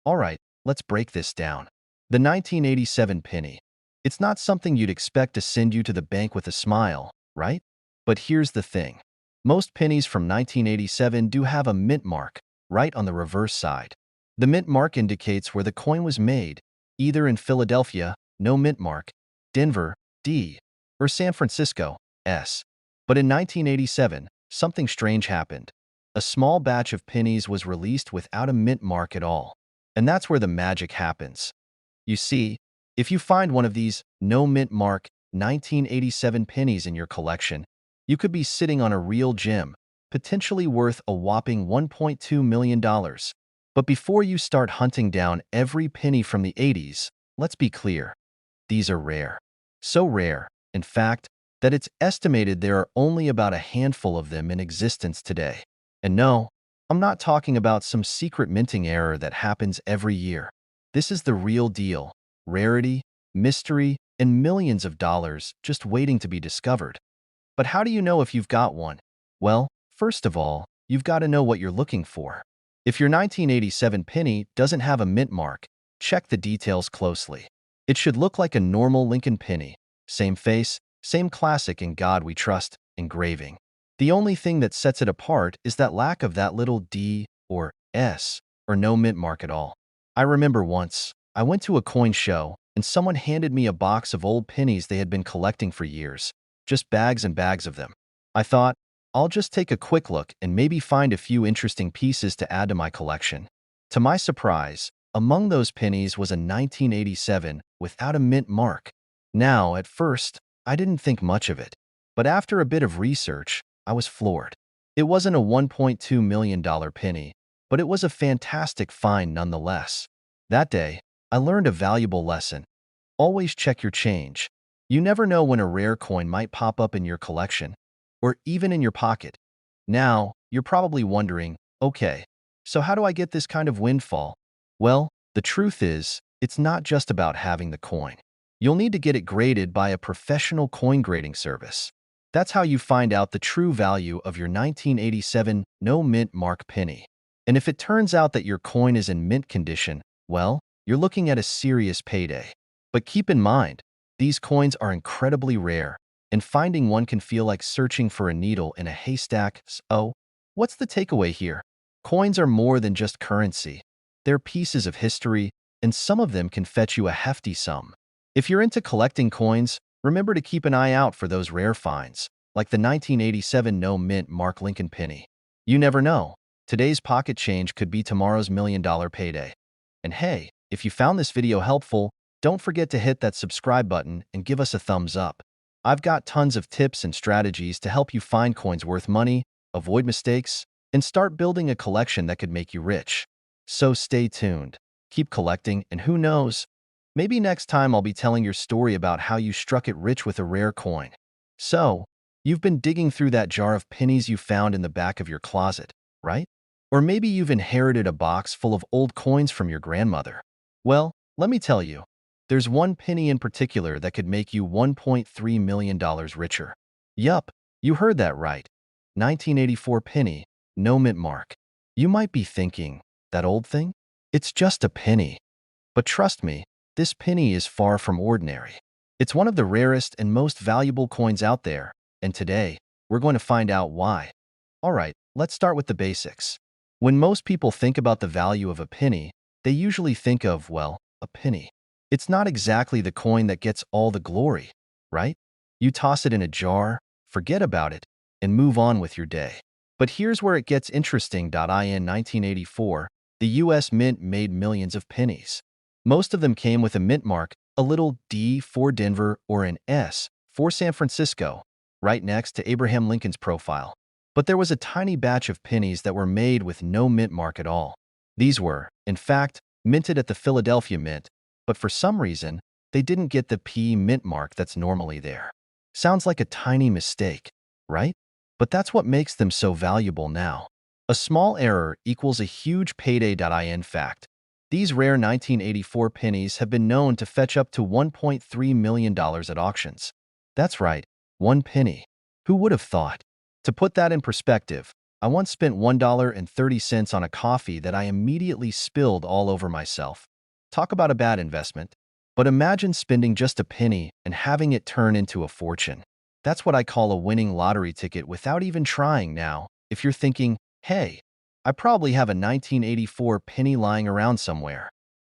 Alright, let's break this down. The 1987 penny. It's not something you'd expect to send you to the bank with a smile, right? But here's the thing. Most pennies from 1987 do have a mint mark, right on the reverse side. The mint mark indicates where the coin was made, either in Philadelphia, no mint mark, Denver, D, or San Francisco, S. But in 1987, something strange happened. A small batch of pennies was released without a mint mark at all. And that's where the magic happens. You see, if you find one of these no mint mark 1987 pennies in your collection, you could be sitting on a real gem, potentially worth a whopping $1.2 million. But before you start hunting down every penny from the 80s, let's be clear. These are rare. So rare, in fact, that it's estimated there are only about a handful of them in existence today. And no, I'm not talking about some secret minting error that happens every year. This is the real deal. Rarity, mystery, and millions of dollars just waiting to be discovered. But how do you know if you've got one? Well, first of all, you've got to know what you're looking for. If your 1987 penny doesn't have a mint mark, check the details closely. It should look like a normal Lincoln penny. Same face, same classic "In God We Trust" engraving. The only thing that sets it apart is that lack of that little D or S or no mint mark at all. I remember once, I went to a coin show and someone handed me a box of old pennies they had been collecting for years. Just bags and bags of them. I thought, I'll just take a quick look and maybe find a few interesting pieces to add to my collection. To my surprise, among those pennies was a 1987 without a mint mark. Now, at first, I didn't think much of it. But after a bit of research, I was floored. It wasn't a $1.2 million penny, but it was a fantastic find nonetheless. That day, I learned a valuable lesson. Always check your change. You never know when a rare coin might pop up in your collection, or even in your pocket. Now, you're probably wondering, okay, so how do I get this kind of windfall? Well, the truth is, it's not just about having the coin. You'll need to get it graded by a professional coin grading service. That's how you find out the true value of your 1987 no mint mark penny. And if it turns out that your coin is in mint condition, well, you're looking at a serious payday. But keep in mind, these coins are incredibly rare, and finding one can feel like searching for a needle in a haystack. So, what's the takeaway here? Coins are more than just currency. They're pieces of history, and some of them can fetch you a hefty sum. If you're into collecting coins, remember to keep an eye out for those rare finds, like the 1987 no mint Mark Lincoln penny. You never know. Today's pocket change could be tomorrow's $1 million payday. And hey, if you found this video helpful, don't forget to hit that subscribe button and give us a thumbs up. I've got tons of tips and strategies to help you find coins worth money, avoid mistakes, and start building a collection that could make you rich. So stay tuned, keep collecting, and who knows, maybe next time I'll be telling your story about how you struck it rich with a rare coin. So, you've been digging through that jar of pennies you found in the back of your closet, right? Or maybe you've inherited a box full of old coins from your grandmother. Well, let me tell you, there's one penny in particular that could make you $1.3 million richer. Yup, you heard that right. 1984 penny, no mint mark. You might be thinking, that old thing? It's just a penny. But trust me, this penny is far from ordinary. It's one of the rarest and most valuable coins out there, and today, we're going to find out why. Alright, let's start with the basics. When most people think about the value of a penny, they usually think of, well, a penny. It's not exactly the coin that gets all the glory, right? You toss it in a jar, forget about it, and move on with your day. But here's where it gets interesting. In 1984, the US Mint made millions of pennies. Most of them came with a mint mark, a little D for Denver or an S for San Francisco, right next to Abraham Lincoln's profile. But there was a tiny batch of pennies that were made with no mint mark at all. These were, in fact, minted at the Philadelphia Mint, but for some reason, they didn't get the P mint mark that's normally there. Sounds like a tiny mistake, right? But that's what makes them so valuable now. A small error equals a huge payday. In fact, these rare 1984 pennies have been known to fetch up to $1.3 million at auctions. That's right, one penny. Who would have thought? To put that in perspective, I once spent $1.30 on a coffee that I immediately spilled all over myself. Talk about a bad investment. But imagine spending just a penny and having it turn into a fortune. That's what I call a winning lottery ticket without even trying. Now, if you're thinking, hey, I probably have a 1984 penny lying around somewhere,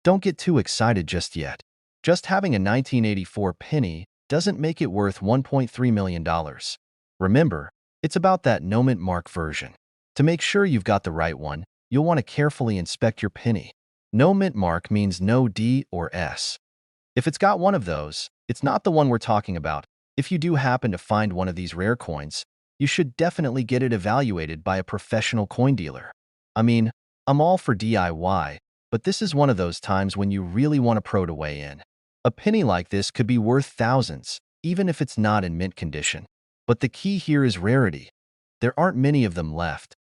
don't get too excited just yet. Just having a 1984 penny doesn't make it worth $1.3 million. Remember, it's about that no mint mark version. To make sure you've got the right one, you'll want to carefully inspect your penny. No mint mark means no D or S. If it's got one of those, it's not the one we're talking about. If you do happen to find one of these rare coins, you should definitely get it evaluated by a professional coin dealer. I mean, I'm all for DIY, but this is one of those times when you really want a pro to weigh in. A penny like this could be worth thousands, even if it's not in mint condition. But the key here is rarity. There aren't many of them left.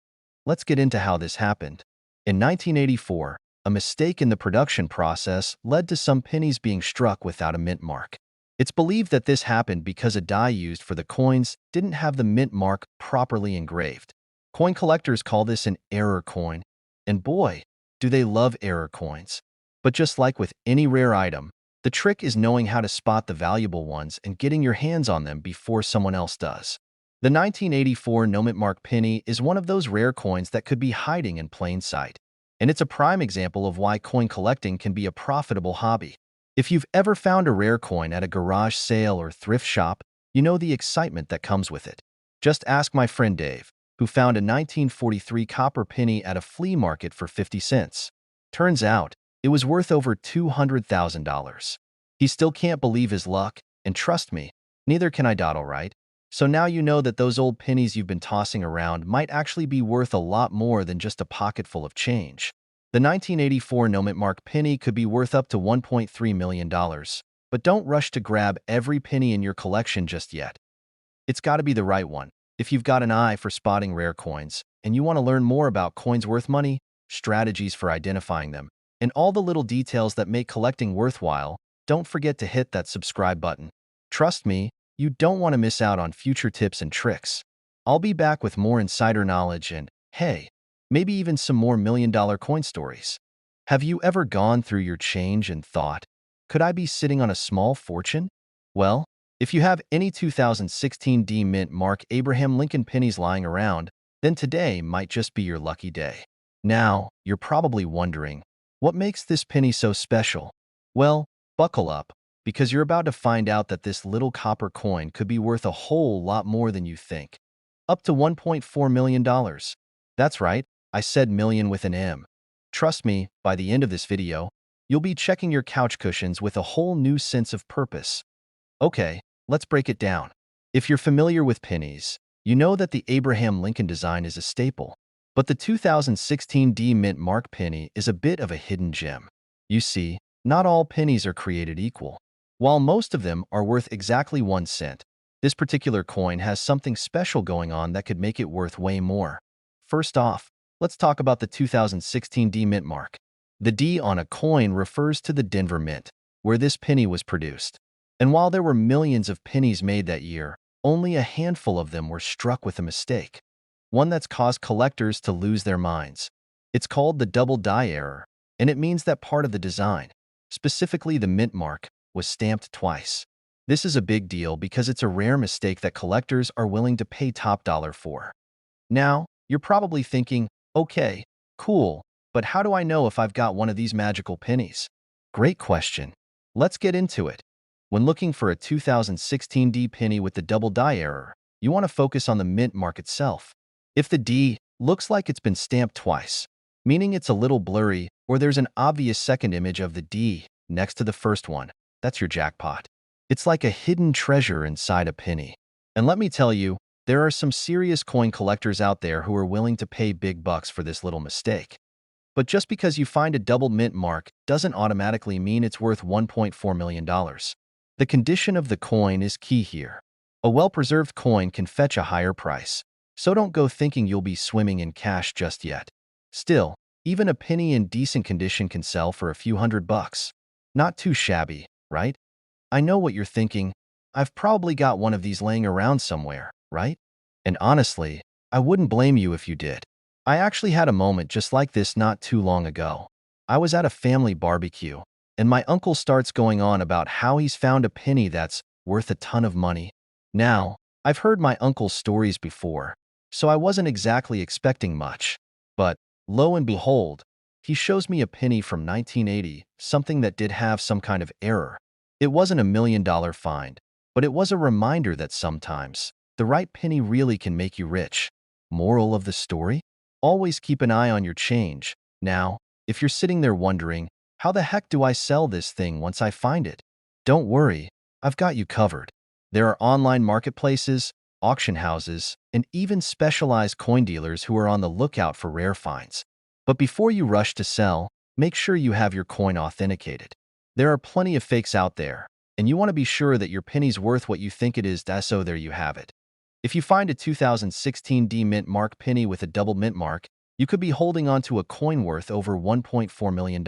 Let's get into how this happened. In 1984, a mistake in the production process led to some pennies being struck without a mint mark. It's believed that this happened because a die used for the coins didn't have the mint mark properly engraved. Coin collectors call this an error coin, and boy, do they love error coins. But just like with any rare item, the trick is knowing how to spot the valuable ones and getting your hands on them before someone else does. The 1984 no mint mark penny is one of those rare coins that could be hiding in plain sight. And it's a prime example of why coin collecting can be a profitable hobby. If you've ever found a rare coin at a garage sale or thrift shop, you know the excitement that comes with it. Just ask my friend Dave, who found a 1943 copper penny at a flea market for 50 cents. Turns out, it was worth over $200,000. He still can't believe his luck, and trust me, neither can I. Alright? So now you know that those old pennies you've been tossing around might actually be worth a lot more than just a pocket full of change. The 1984 no mint mark penny could be worth up to $1.3 million, but don't rush to grab every penny in your collection just yet. It's got to be the right one. If you've got an eye for spotting rare coins, and you want to learn more about coins worth money, strategies for identifying them, and all the little details that make collecting worthwhile, don't forget to hit that subscribe button. Trust me, you don't want to miss out on future tips and tricks. I'll be back with more insider knowledge and, hey, maybe even some more million-dollar coin stories. Have you ever gone through your change and thought, could I be sitting on a small fortune? Well, if you have any 2016 D Mint Mark Abraham Lincoln pennies lying around, then today might just be your lucky day. Now, you're probably wondering, what makes this penny so special? Well, buckle up, because you're about to find out that this little copper coin could be worth a whole lot more than you think. Up to $1.4 million. That's right, I said million with an M. Trust me, by the end of this video, you'll be checking your couch cushions with a whole new sense of purpose. Okay, let's break it down. If you're familiar with pennies, you know that the Abraham Lincoln design is a staple. But the 2016 D Mint Mark penny is a bit of a hidden gem. You see, not all pennies are created equal. While most of them are worth exactly 1 cent, this particular coin has something special going on that could make it worth way more. First off, let's talk about the 2016 D Mint Mark. The D on a coin refers to the Denver Mint, where this penny was produced. And while there were millions of pennies made that year, only a handful of them were struck with a mistake, one that's caused collectors to lose their minds. It's called the double die error, and it means that part of the design, specifically the mint mark, was stamped twice. This is a big deal because it's a rare mistake that collectors are willing to pay top dollar for. Now, you're probably thinking, okay, cool, but how do I know if I've got one of these magical pennies? Great question. Let's get into it. When looking for a 2016 D penny with the double die error, you want to focus on the mint mark itself. If the D looks like it's been stamped twice, meaning it's a little blurry, or there's an obvious second image of the D next to the first one, that's your jackpot. It's like a hidden treasure inside a penny. And let me tell you, there are some serious coin collectors out there who are willing to pay big bucks for this little mistake. But just because you find a double mint mark doesn't automatically mean it's worth $1.4 million. The condition of the coin is key here. A well-preserved coin can fetch a higher price, so don't go thinking you'll be swimming in cash just yet. Still, even a penny in decent condition can sell for a few $100. Not too shabby, right? I know what you're thinking. I've probably got one of these laying around somewhere, right? And honestly, I wouldn't blame you if you did. I actually had a moment just like this not too long ago. I was at a family barbecue, and my uncle starts going on about how he's found a penny that's worth a ton of money. Now, I've heard my uncle's stories before, so I wasn't exactly expecting much. But, lo and behold, he shows me a penny from 1980, something that did have some kind of error. It wasn't a $1 million find, but it was a reminder that sometimes the right penny really can make you rich. Moral of the story? Always keep an eye on your change. Now, if you're sitting there wondering, how the heck do I sell this thing once I find it? Don't worry, I've got you covered. There are online marketplaces, auction houses, and even specialized coin dealers who are on the lookout for rare finds. But before you rush to sell, make sure you have your coin authenticated. There are plenty of fakes out there, and you want to be sure that your penny's worth what you think it is, so there you have it. If you find a 2016 D Mint Mark penny with a double mint mark, you could be holding on to a coin worth over $1.4 million.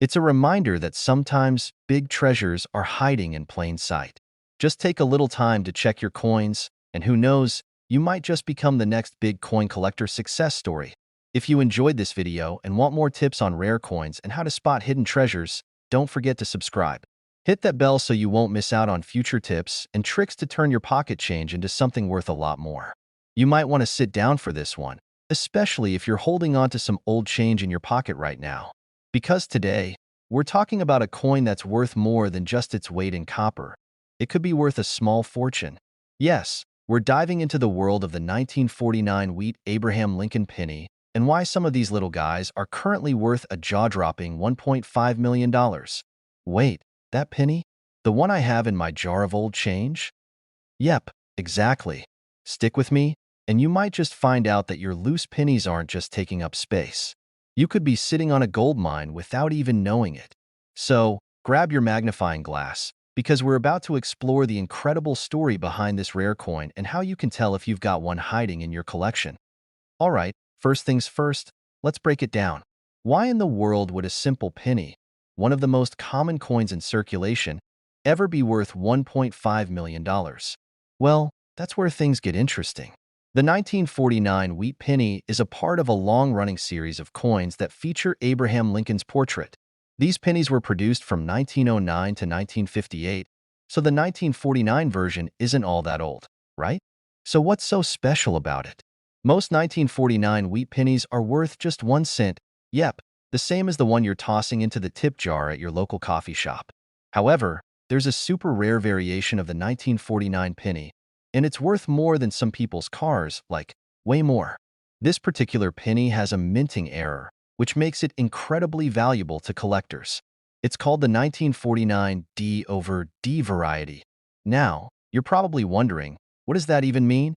It's a reminder that sometimes big treasures are hiding in plain sight. Just take a little time to check your coins, and who knows, you might just become the next big coin collector success story. If you enjoyed this video and want more tips on rare coins and how to spot hidden treasures, don't forget to subscribe. Hit that bell so you won't miss out on future tips and tricks to turn your pocket change into something worth a lot more. You might want to sit down for this one, especially if you're holding on to some old change in your pocket right now. Because today, we're talking about a coin that's worth more than just its weight in copper. It could be worth a small fortune. Yes, we're diving into the world of the 1949 wheat Abraham Lincoln penny and why some of these little guys are currently worth a jaw-dropping $1.5 million. Wait, that penny? The one I have in my jar of old change? Yep, exactly. Stick with me, and you might just find out that your loose pennies aren't just taking up space. You could be sitting on a gold mine without even knowing it. So, grab your magnifying glass, because we're about to explore the incredible story behind this rare coin and how you can tell if you've got one hiding in your collection. Alright, first things first, let's break it down. Why in the world would a simple penny, one of the most common coins in circulation, ever be worth $1.5 million? Well, that's where things get interesting. The 1949 wheat penny is a part of a long-running series of coins that feature Abraham Lincoln's portrait. These pennies were produced from 1909 to 1958, so the 1949 version isn't all that old, right? So what's so special about it? Most 1949 wheat pennies are worth just 1 cent. Yep, the same as the one you're tossing into the tip jar at your local coffee shop. However, there's a super rare variation of the 1949 penny, and it's worth more than some people's cars, like, way more. This particular penny has a minting error, which makes it incredibly valuable to collectors. It's called the 1949 D over D variety. Now, you're probably wondering, what does that even mean?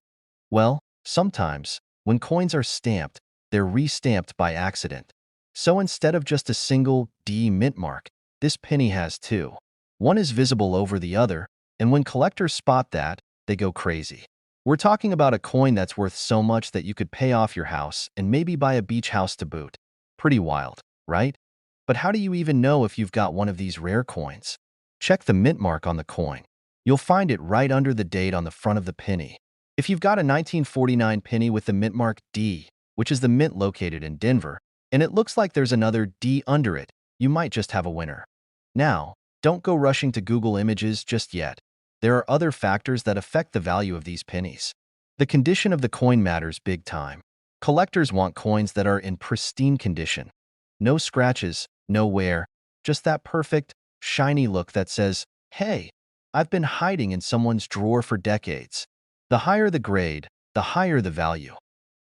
Well, sometimes, when coins are stamped, they're re-stamped by accident. So instead of just a single D mint mark, this penny has two. One is visible over the other, and when collectors spot that, they go crazy. We're talking about a coin that's worth so much that you could pay off your house and maybe buy a beach house to boot. Pretty wild, right? But how do you even know if you've got one of these rare coins? Check the mint mark on the coin. You'll find it right under the date on the front of the penny. If you've got a 1949 penny with the mint mark D, which is the mint located in Denver, and it looks like there's another D under it, you might just have a winner. Now, don't go rushing to Google Images just yet. There are other factors that affect the value of these pennies. The condition of the coin matters big time. Collectors want coins that are in pristine condition. No scratches, no wear, just that perfect, shiny look that says, hey, I've been hiding in someone's drawer for decades. The higher the grade, the higher the value.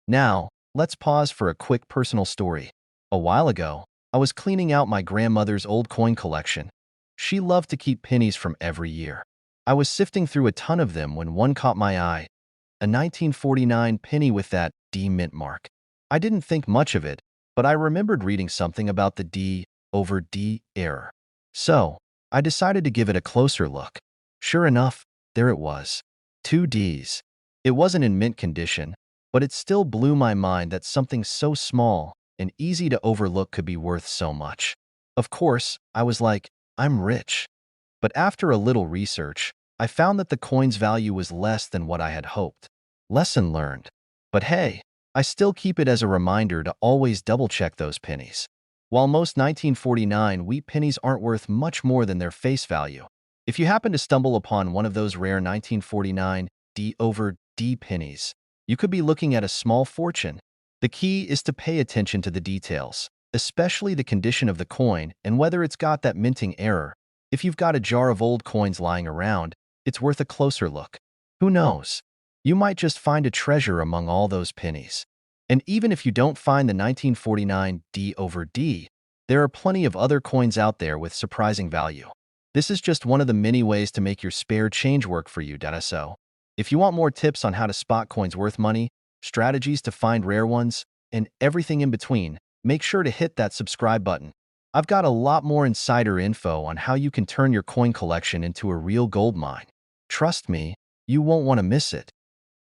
Now, let's pause for a quick personal story. A while ago, I was cleaning out my grandmother's old coin collection. She loved to keep pennies from every year. I was sifting through a ton of them when one caught my eye, a 1949 penny with that D mint mark. I didn't think much of it, but I remembered reading something about the D over D error. So, I decided to give it a closer look. Sure enough, there it was. Two Ds. It wasn't in mint condition, but it still blew my mind that something so small and easy to overlook could be worth so much. Of course, I was like, I'm rich. But after a little research, I found that the coin's value was less than what I had hoped. Lesson learned. But hey, I still keep it as a reminder to always double-check those pennies. While most 1949 wheat pennies aren't worth much more than their face value, if you happen to stumble upon one of those rare 1949 D over D pennies, you could be looking at a small fortune. The key is to pay attention to the details, especially the condition of the coin and whether it's got that minting error. If you've got a jar of old coins lying around, it's worth a closer look. Who knows? You might just find a treasure among all those pennies. And even if you don't find the 1949 D over D, there are plenty of other coins out there with surprising value. This is just one of the many ways to make your spare change work for you, so. If you want more tips on how to spot coins worth money, strategies to find rare ones, and everything in between, make sure to hit that subscribe button. I've got a lot more insider info on how you can turn your coin collection into a real gold mine. Trust me, you won't want to miss it.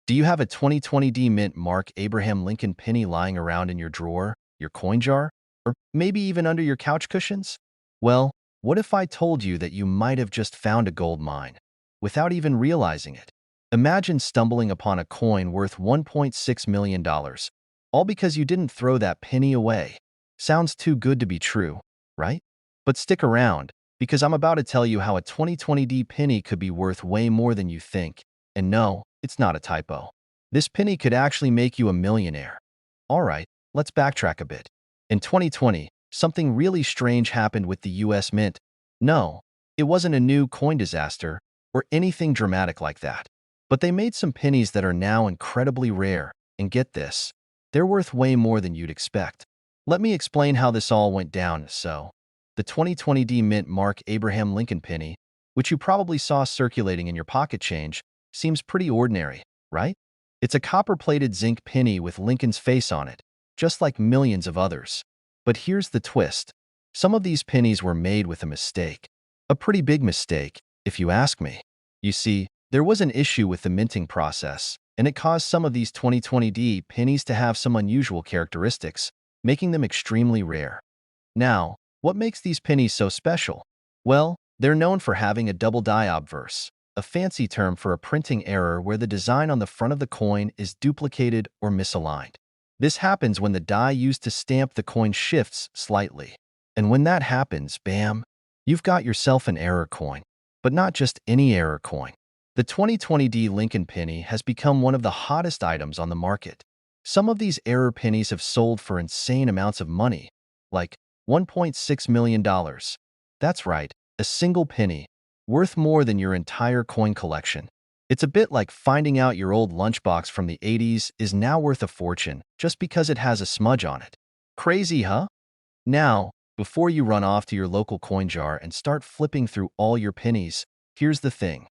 Do you have a 2020 D mint mark Abraham Lincoln penny lying around in your drawer, your coin jar, or maybe even under your couch cushions? Well, what if I told you that you might have just found a gold mine without even realizing it? Imagine stumbling upon a coin worth $1.6 million, all because you didn't throw that penny away. Sounds too good to be true, right? But stick around, because I'm about to tell you how a 2020 D penny could be worth way more than you think. And no, it's not a typo. This penny could actually make you a millionaire. All right, let's backtrack a bit. In 2020, something really strange happened with the US Mint. No, it wasn't a new coin disaster or anything dramatic like that. But they made some pennies that are now incredibly rare, and get this, they're worth way more than you'd expect. Let me explain how this all went down. So, the 2020 D Mint mark Abraham Lincoln penny, which you probably saw circulating in your pocket change, seems pretty ordinary, right? It's a copper-plated zinc penny with Lincoln's face on it, just like millions of others. But here's the twist. Some of these pennies were made with a mistake. A pretty big mistake, if you ask me. You see, there was an issue with the minting process, and it caused some of these 2020 D pennies to have some unusual characteristics, making them extremely rare. Now, what makes these pennies so special? Well, They're known for having a double die obverse, a fancy term for a printing error where the design on the front of the coin is duplicated or misaligned. This happens when the die used to stamp the coin shifts slightly. And when that happens, bam, you've got yourself an error coin. But not just any error coin. The 2020D Lincoln penny has become one of the hottest items on the market. Some of these error pennies have sold for insane amounts of money, like $1.6 million. That's right, a single penny, worth more than your entire coin collection. It's a bit like finding out your old lunchbox from the 80s is now worth a fortune just because it has a smudge on it. Crazy, huh? Now, before you run off to your local coin jar and start flipping through all your pennies, here's the thing.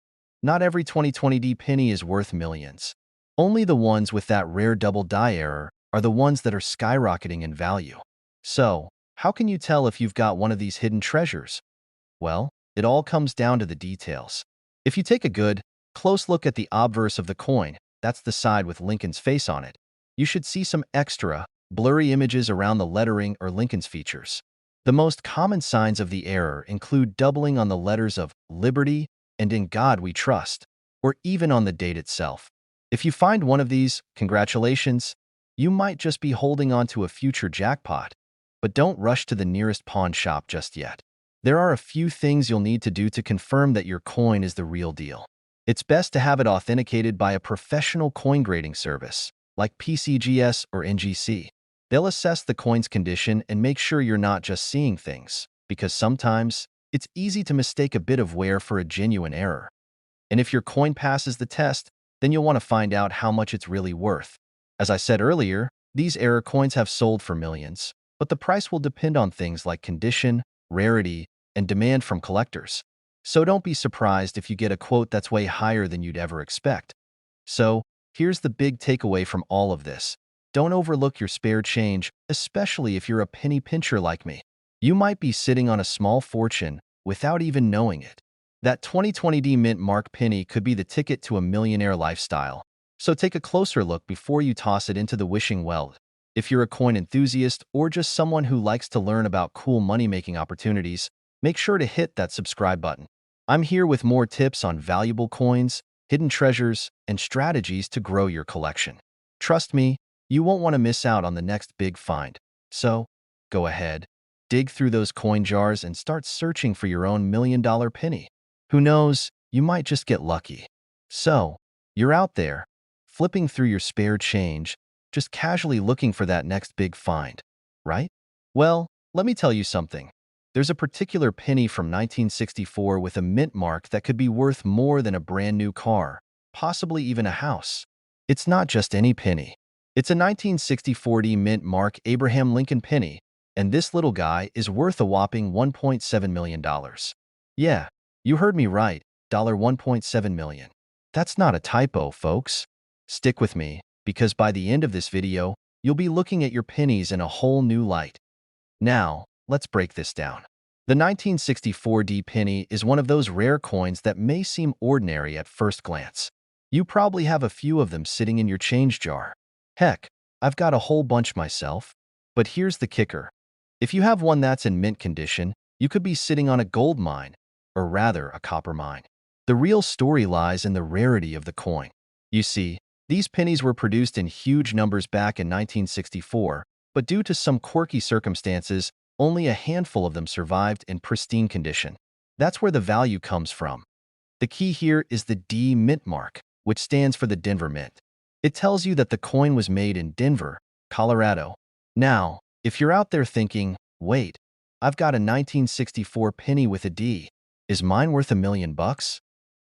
Not every 2020D penny is worth millions. Only the ones with that rare double die error are the ones that are skyrocketing in value. So, how can you tell if you've got one of these hidden treasures? Well, it all comes down to the details. If you take a good, close look at the obverse of the coin, that's the side with Lincoln's face on it, you should see some extra, blurry images around the lettering or Lincoln's features. The most common signs of the error include doubling on the letters of Liberty and In God We Trust, or even on the date itself. If you find one of these, congratulations, you might just be holding on to a future jackpot. But don't rush to the nearest pawn shop just yet. There are a few things you'll need to do to confirm that your coin is the real deal. It's best to have it authenticated by a professional coin grading service, like PCGS or NGC. They'll assess the coin's condition and make sure you're not just seeing things, because sometimes it's easy to mistake a bit of wear for a genuine error. And if your coin passes the test, then you'll want to find out how much it's really worth. As I said earlier, these error coins have sold for millions, but the price will depend on things like condition, rarity, and demand from collectors. So don't be surprised if you get a quote that's way higher than you'd ever expect. So, here's the big takeaway from all of this. Don't overlook your spare change, especially if you're a penny pincher like me. You might be sitting on a small fortune without even knowing it. That 2020D Mint Mark penny could be the ticket to a millionaire lifestyle. So take a closer look before you toss it into the wishing well. If you're a coin enthusiast or just someone who likes to learn about cool money-making opportunities, make sure to hit that subscribe button. I'm here with more tips on valuable coins, hidden treasures, and strategies to grow your collection. Trust me, you won't want to miss out on the next big find. So, go ahead, dig through those coin jars and start searching for your own million-dollar penny. Who knows, you might just get lucky. So, you're out there, flipping through your spare change, just casually looking for that next big find, right? Well, let me tell you something. There's a particular penny from 1964 with a mint mark that could be worth more than a brand new car, possibly even a house. It's not just any penny. It's a 1964D Mint Mark Abraham Lincoln penny, and this little guy is worth a whopping $1.7 million. Yeah, you heard me right, $1.7 million. That's not a typo, folks. Stick with me, because by the end of this video, you'll be looking at your pennies in a whole new light. Now, let's break this down. The 1964D penny is one of those rare coins that may seem ordinary at first glance. You probably have a few of them sitting in your change jar. Heck, I've got a whole bunch myself. But here's the kicker. If you have one that's in mint condition, you could be sitting on a gold mine, or rather a copper mine. The real story lies in the rarity of the coin. You see, these pennies were produced in huge numbers back in 1964, but due to some quirky circumstances, only a handful of them survived in pristine condition. That's where the value comes from. The key here is the D Mint mark, which stands for the Denver Mint. It tells you that the coin was made in Denver, Colorado. Now, if you're out there thinking, wait, I've got a 1964 penny with a D, is mine worth $1 million?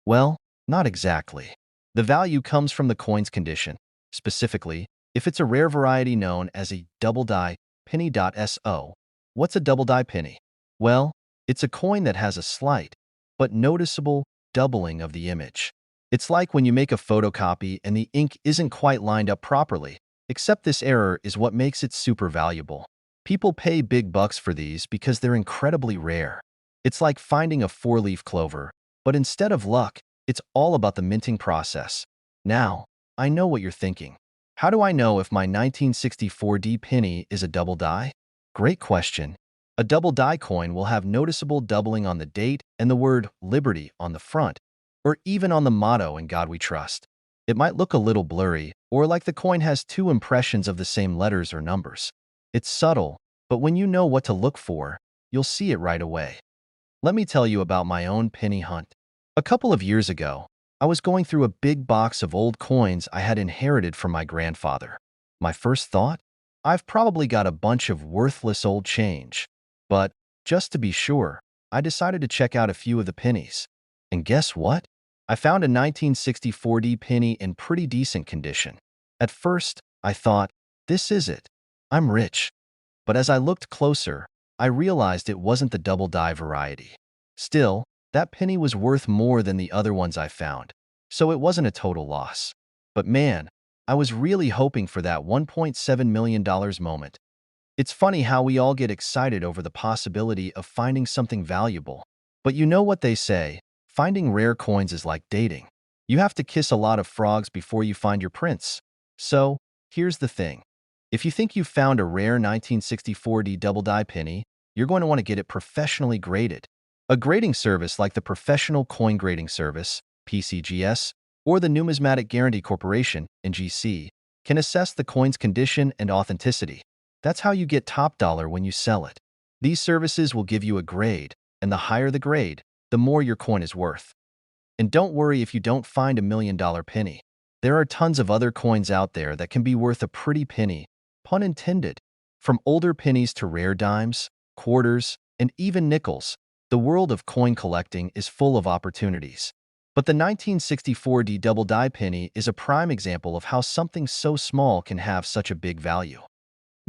Well, not exactly. The value comes from the coin's condition. Specifically, if it's a rare variety known as a double die penny. So, what's a double die penny? Well, it's a coin that has a slight, but noticeable, doubling of the image. It's like when you make a photocopy and the ink isn't quite lined up properly, except this error is what makes it super valuable. People pay big bucks for these because they're incredibly rare. It's like finding a four-leaf clover, but instead of luck, it's all about the minting process. Now, I know what you're thinking. How do I know if my 1964D penny is a double die? Great question. A double die coin will have noticeable doubling on the date and the word Liberty on the front, or even on the motto In God We Trust. It might look a little blurry, or like the coin has two impressions of the same letters or numbers. It's subtle, but when you know what to look for, you'll see it right away. Let me tell you about my own penny hunt. A couple of years ago, I was going through a big box of old coins I had inherited from my grandfather. My first thought? I've probably got a bunch of worthless old change. But, just to be sure, I decided to check out a few of the pennies. And guess what? I found a 1964 penny in pretty decent condition. At first, I thought, this is it. I'm rich. But as I looked closer, I realized it wasn't the double die variety. Still, that penny was worth more than the other ones I found, so it wasn't a total loss. But man, I was really hoping for that $1.7 million moment. It's funny how we all get excited over the possibility of finding something valuable. But you know what they say, finding rare coins is like dating. You have to kiss a lot of frogs before you find your prince. So, here's the thing. If you think you've found a rare 1964 double die penny, you're going to want to get it professionally graded. A grading service like the Professional Coin Grading Service, PCGS, or the Numismatic Guarantee Corporation, NGC, can assess the coin's condition and authenticity. That's how you get top dollar when you sell it. These services will give you a grade, and the higher the grade, the more your coin is worth. And don't worry if you don't find a $1 million penny. There are tons of other coins out there that can be worth a pretty penny, pun intended. From older pennies to rare dimes, quarters, and even nickels, the world of coin collecting is full of opportunities. But the 1964 double die penny is a prime example of how something so small can have such a big value.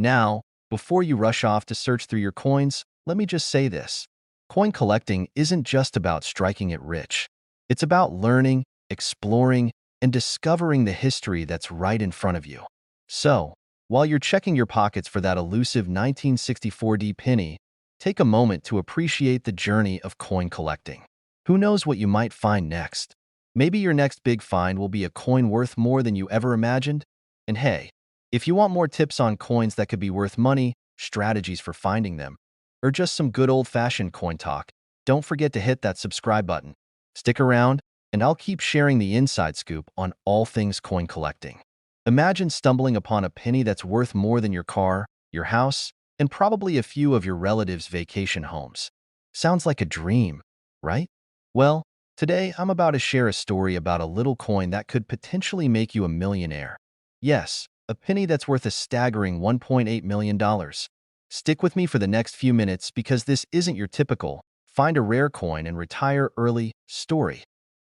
Now, before you rush off to search through your coins, let me just say this. Coin collecting isn't just about striking it rich. It's about learning, exploring, and discovering the history that's right in front of you. So, while you're checking your pockets for that elusive 1964 penny, take a moment to appreciate the journey of coin collecting. Who knows what you might find next? Maybe your next big find will be a coin worth more than you ever imagined? And hey, if you want more tips on coins that could be worth money, strategies for finding them, or just some good old-fashioned coin talk, don't forget to hit that subscribe button. Stick around, and I'll keep sharing the inside scoop on all things coin collecting. Imagine stumbling upon a penny that's worth more than your car, your house, and probably a few of your relatives' vacation homes. Sounds like a dream, right? Well, today I'm about to share a story about a little coin that could potentially make you a millionaire. Yes, a penny that's worth a staggering $1.8 million. Stick with me for the next few minutes because this isn't your typical find a rare coin and retire early story.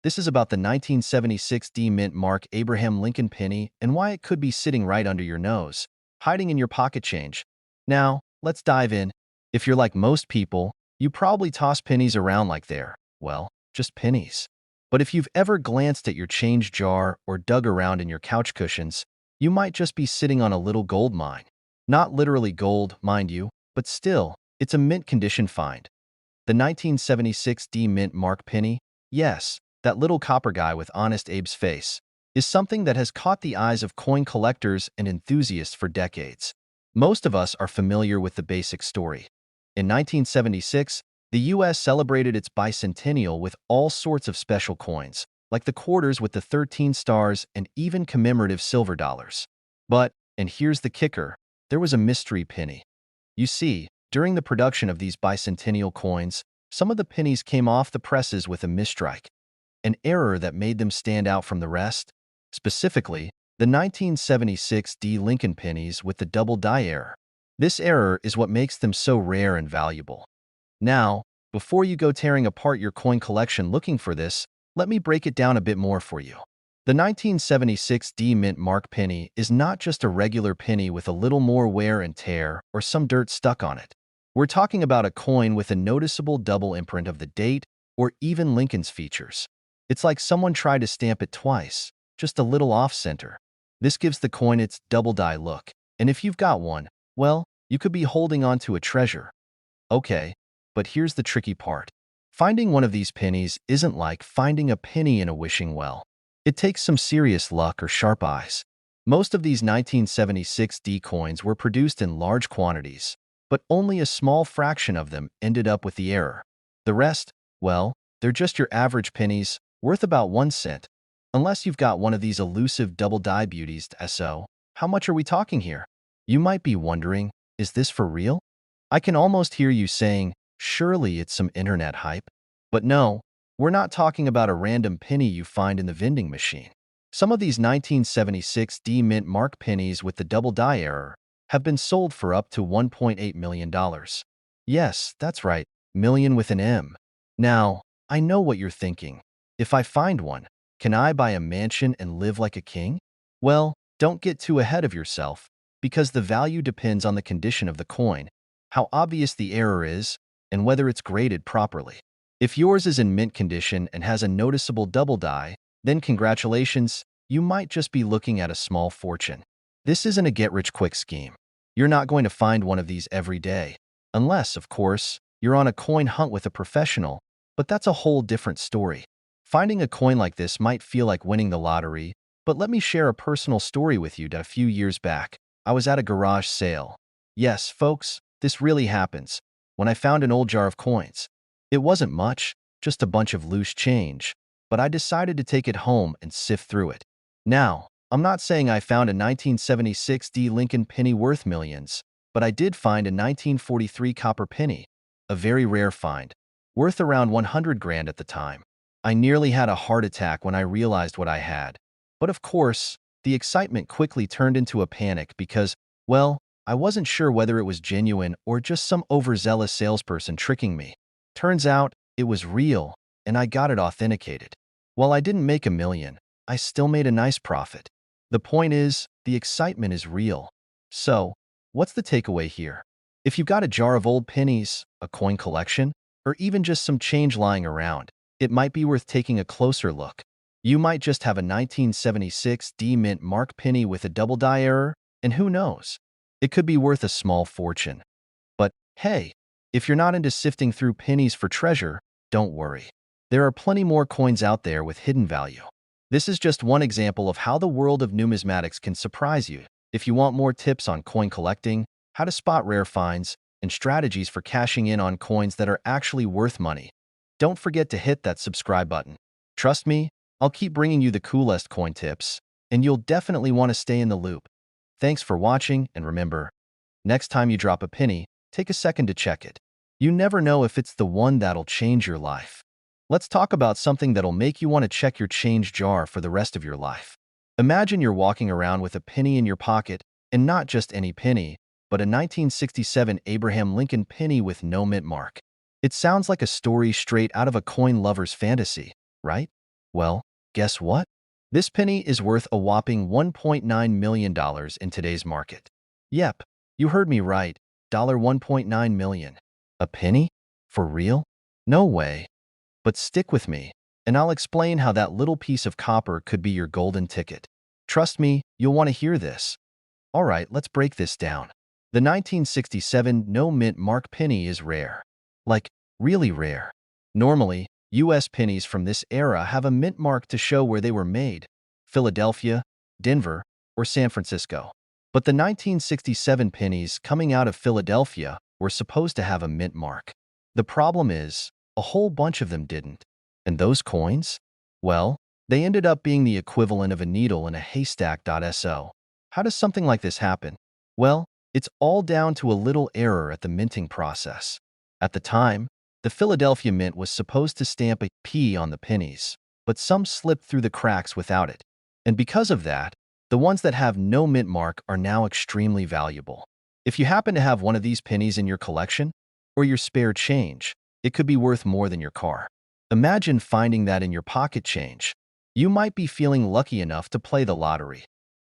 This is about the 1976 D Mint Mark Abraham Lincoln penny and why it could be sitting right under your nose, hiding in your pocket change. Now, let's dive in. If you're like most people, you probably toss pennies around like they're, well, just pennies. But if you've ever glanced at your change jar or dug around in your couch cushions, you might just be sitting on a little gold mine. Not literally gold, mind you, but still, it's a mint condition find. The 1976 D Mint Mark penny, yes, that little copper guy with Honest Abe's face, is something that has caught the eyes of coin collectors and enthusiasts for decades. Most of us are familiar with the basic story. In 1976, the U.S. celebrated its bicentennial with all sorts of special coins, like the quarters with the 13 stars and even commemorative silver dollars. But, and here's the kicker, there was a mystery penny. You see, during the production of these bicentennial coins, some of the pennies came off the presses with a misstrike, an error that made them stand out from the rest. Specifically, the 1976 D Lincoln pennies with the double die error. This error is what makes them so rare and valuable. Now, before you go tearing apart your coin collection looking for this, let me break it down a bit more for you. The 1976 D Mint Mark penny is not just a regular penny with a little more wear and tear or some dirt stuck on it. We're talking about a coin with a noticeable double imprint of the date or even Lincoln's features. It's like someone tried to stamp it twice, just a little off-center. This gives the coin its double die look, and if you've got one, well, you could be holding on to a treasure. Okay, but here's the tricky part. Finding one of these pennies isn't like finding a penny in a wishing well. It takes some serious luck or sharp eyes. Most of these 1976 D coins were produced in large quantities, but only a small fraction of them ended up with the error. The rest, well, they're just your average pennies, worth about 1 cent. Unless you've got one of these elusive double-die beauties, so how much are we talking here? You might be wondering, is this for real? I can almost hear you saying, surely it's some internet hype. But no, we're not talking about a random penny you find in the vending machine. Some of these 1976 D Mint Mark pennies with the double die error have been sold for up to $1.8 million. Yes, that's right, million with an M. Now, I know what you're thinking. If I find one, can I buy a mansion and live like a king? Well, don't get too ahead of yourself, because the value depends on the condition of the coin, how obvious the error is, and whether it's graded properly. If yours is in mint condition and has a noticeable double die, then congratulations, you might just be looking at a small fortune. This isn't a get-rich-quick scheme. You're not going to find one of these every day. Unless, of course, you're on a coin hunt with a professional, but that's a whole different story. Finding a coin like this might feel like winning the lottery, but let me share a personal story with you. A few years back, I was at a garage sale. Yes, folks, this really happens. When I found an old jar of coins. It wasn't much, just a bunch of loose change, but I decided to take it home and sift through it. Now, I'm not saying I found a 1976 D Lincoln penny worth millions, but I did find a 1943 copper penny, a very rare find, worth around 100 grand at the time. I nearly had a heart attack when I realized what I had. But of course, the excitement quickly turned into a panic because, well, I wasn't sure whether it was genuine or just some overzealous salesperson tricking me. Turns out, it was real, and I got it authenticated. While I didn't make a million, I still made a nice profit. The point is, the excitement is real. So, what's the takeaway here? If you've got a jar of old pennies, a coin collection, or even just some change lying around, it might be worth taking a closer look. You might just have a 1976 D Mint Mark penny with a double die error, and who knows? It could be worth a small fortune. But hey, if you're not into sifting through pennies for treasure, don't worry. There are plenty more coins out there with hidden value. This is just one example of how the world of numismatics can surprise you. If you want more tips on coin collecting, how to spot rare finds, and strategies for cashing in on coins that are actually worth money, don't forget to hit that subscribe button. Trust me, I'll keep bringing you the coolest coin tips, and you'll definitely want to stay in the loop. Thanks for watching, and remember, next time you drop a penny, take a second to check it. You never know if it's the one that'll change your life. Let's talk about something that'll make you want to check your change jar for the rest of your life. Imagine you're walking around with a penny in your pocket, and not just any penny, but a 1967 Abraham Lincoln penny with no mint mark. It sounds like a story straight out of a coin lover's fantasy, right? Well, guess what? This penny is worth a whopping $1.9 million in today's market. Yep, you heard me right, $1.9 million. A penny? For real? No way. But stick with me, and I'll explain how that little piece of copper could be your golden ticket. Trust me, you'll want to hear this. All right, let's break this down. The 1967 no mint mark penny is rare. Like, really rare. Normally, U.S. pennies from this era have a mint mark to show where they were made, Philadelphia, Denver, or San Francisco. But the 1967 pennies coming out of Philadelphia were supposed to have a mint mark. The problem is, a whole bunch of them didn't. And those coins? Well, they ended up being the equivalent of a needle in a haystack. So, how does something like this happen? Well, it's all down to a little error at the minting process. At the time, the Philadelphia Mint was supposed to stamp a P on the pennies, but some slipped through the cracks without it. And because of that, the ones that have no mint mark are now extremely valuable. If you happen to have one of these pennies in your collection, or your spare change, it could be worth more than your car. Imagine finding that in your pocket change. You might be feeling lucky enough to play the lottery.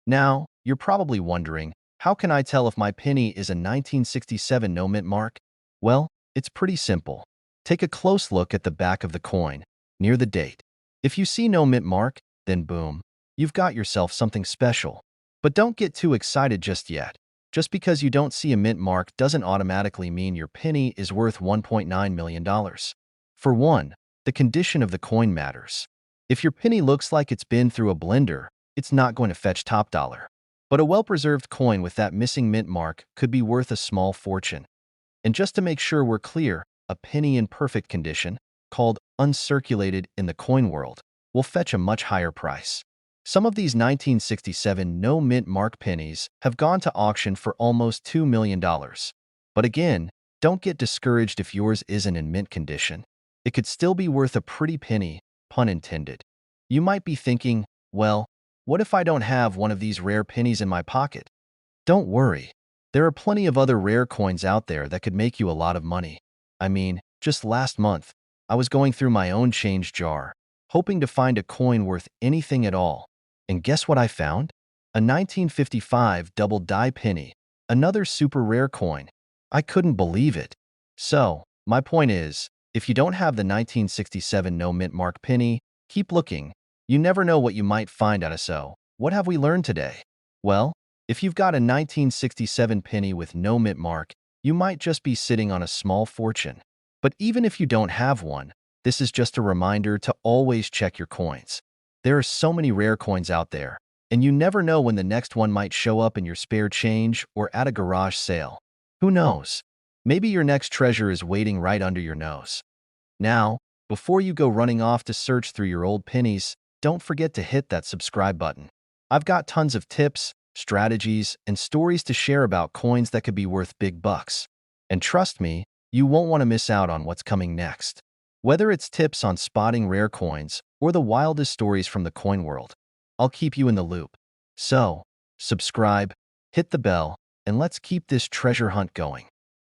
Now, you're probably wondering, how can I tell if my penny is a 1967 no mint mark? Well, it's pretty simple. Take a close look at the back of the coin, near the date. If you see no mint mark, then boom, you've got yourself something special. But don't get too excited just yet. Just because you don't see a mint mark doesn't automatically mean your penny is worth $1.9 million. For one, the condition of the coin matters. If your penny looks like it's been through a blender, it's not going to fetch top dollar. But a well-preserved coin with that missing mint mark could be worth a small fortune. And just to make sure we're clear, a penny in perfect condition, called uncirculated in the coin world, will fetch a much higher price. Some of these 1967 no-mint mark pennies have gone to auction for almost $2 million. But again, don't get discouraged if yours isn't in mint condition. It could still be worth a pretty penny, pun intended. You might be thinking, well, what if I don't have one of these rare pennies in my pocket? Don't worry. There are plenty of other rare coins out there that could make you a lot of money. I mean, just last month, I was going through my own change jar, hoping to find a coin worth anything at all. And guess what I found? A 1955 double die penny, another super rare coin. I couldn't believe it. So, my point is, if you don't have the 1967 no mint mark penny, keep looking. You never know what you might find out of so. What have we learned today? Well, if you've got a 1967 penny with no mint mark, you might just be sitting on a small fortune. But even if you don't have one, this is just a reminder to always check your coins. There are so many rare coins out there, and you never know when the next one might show up in your spare change or at a garage sale. Who knows? Maybe your next treasure is waiting right under your nose. Now, before you go running off to search through your old pennies, don't forget to hit that subscribe button. I've got tons of tips, strategies, and stories to share about coins that could be worth big bucks. And trust me, you won't want to miss out on what's coming next. Whether it's tips on spotting rare coins or the wildest stories from the coin world, I'll keep you in the loop. So, subscribe, hit the bell, and let's keep this treasure hunt going.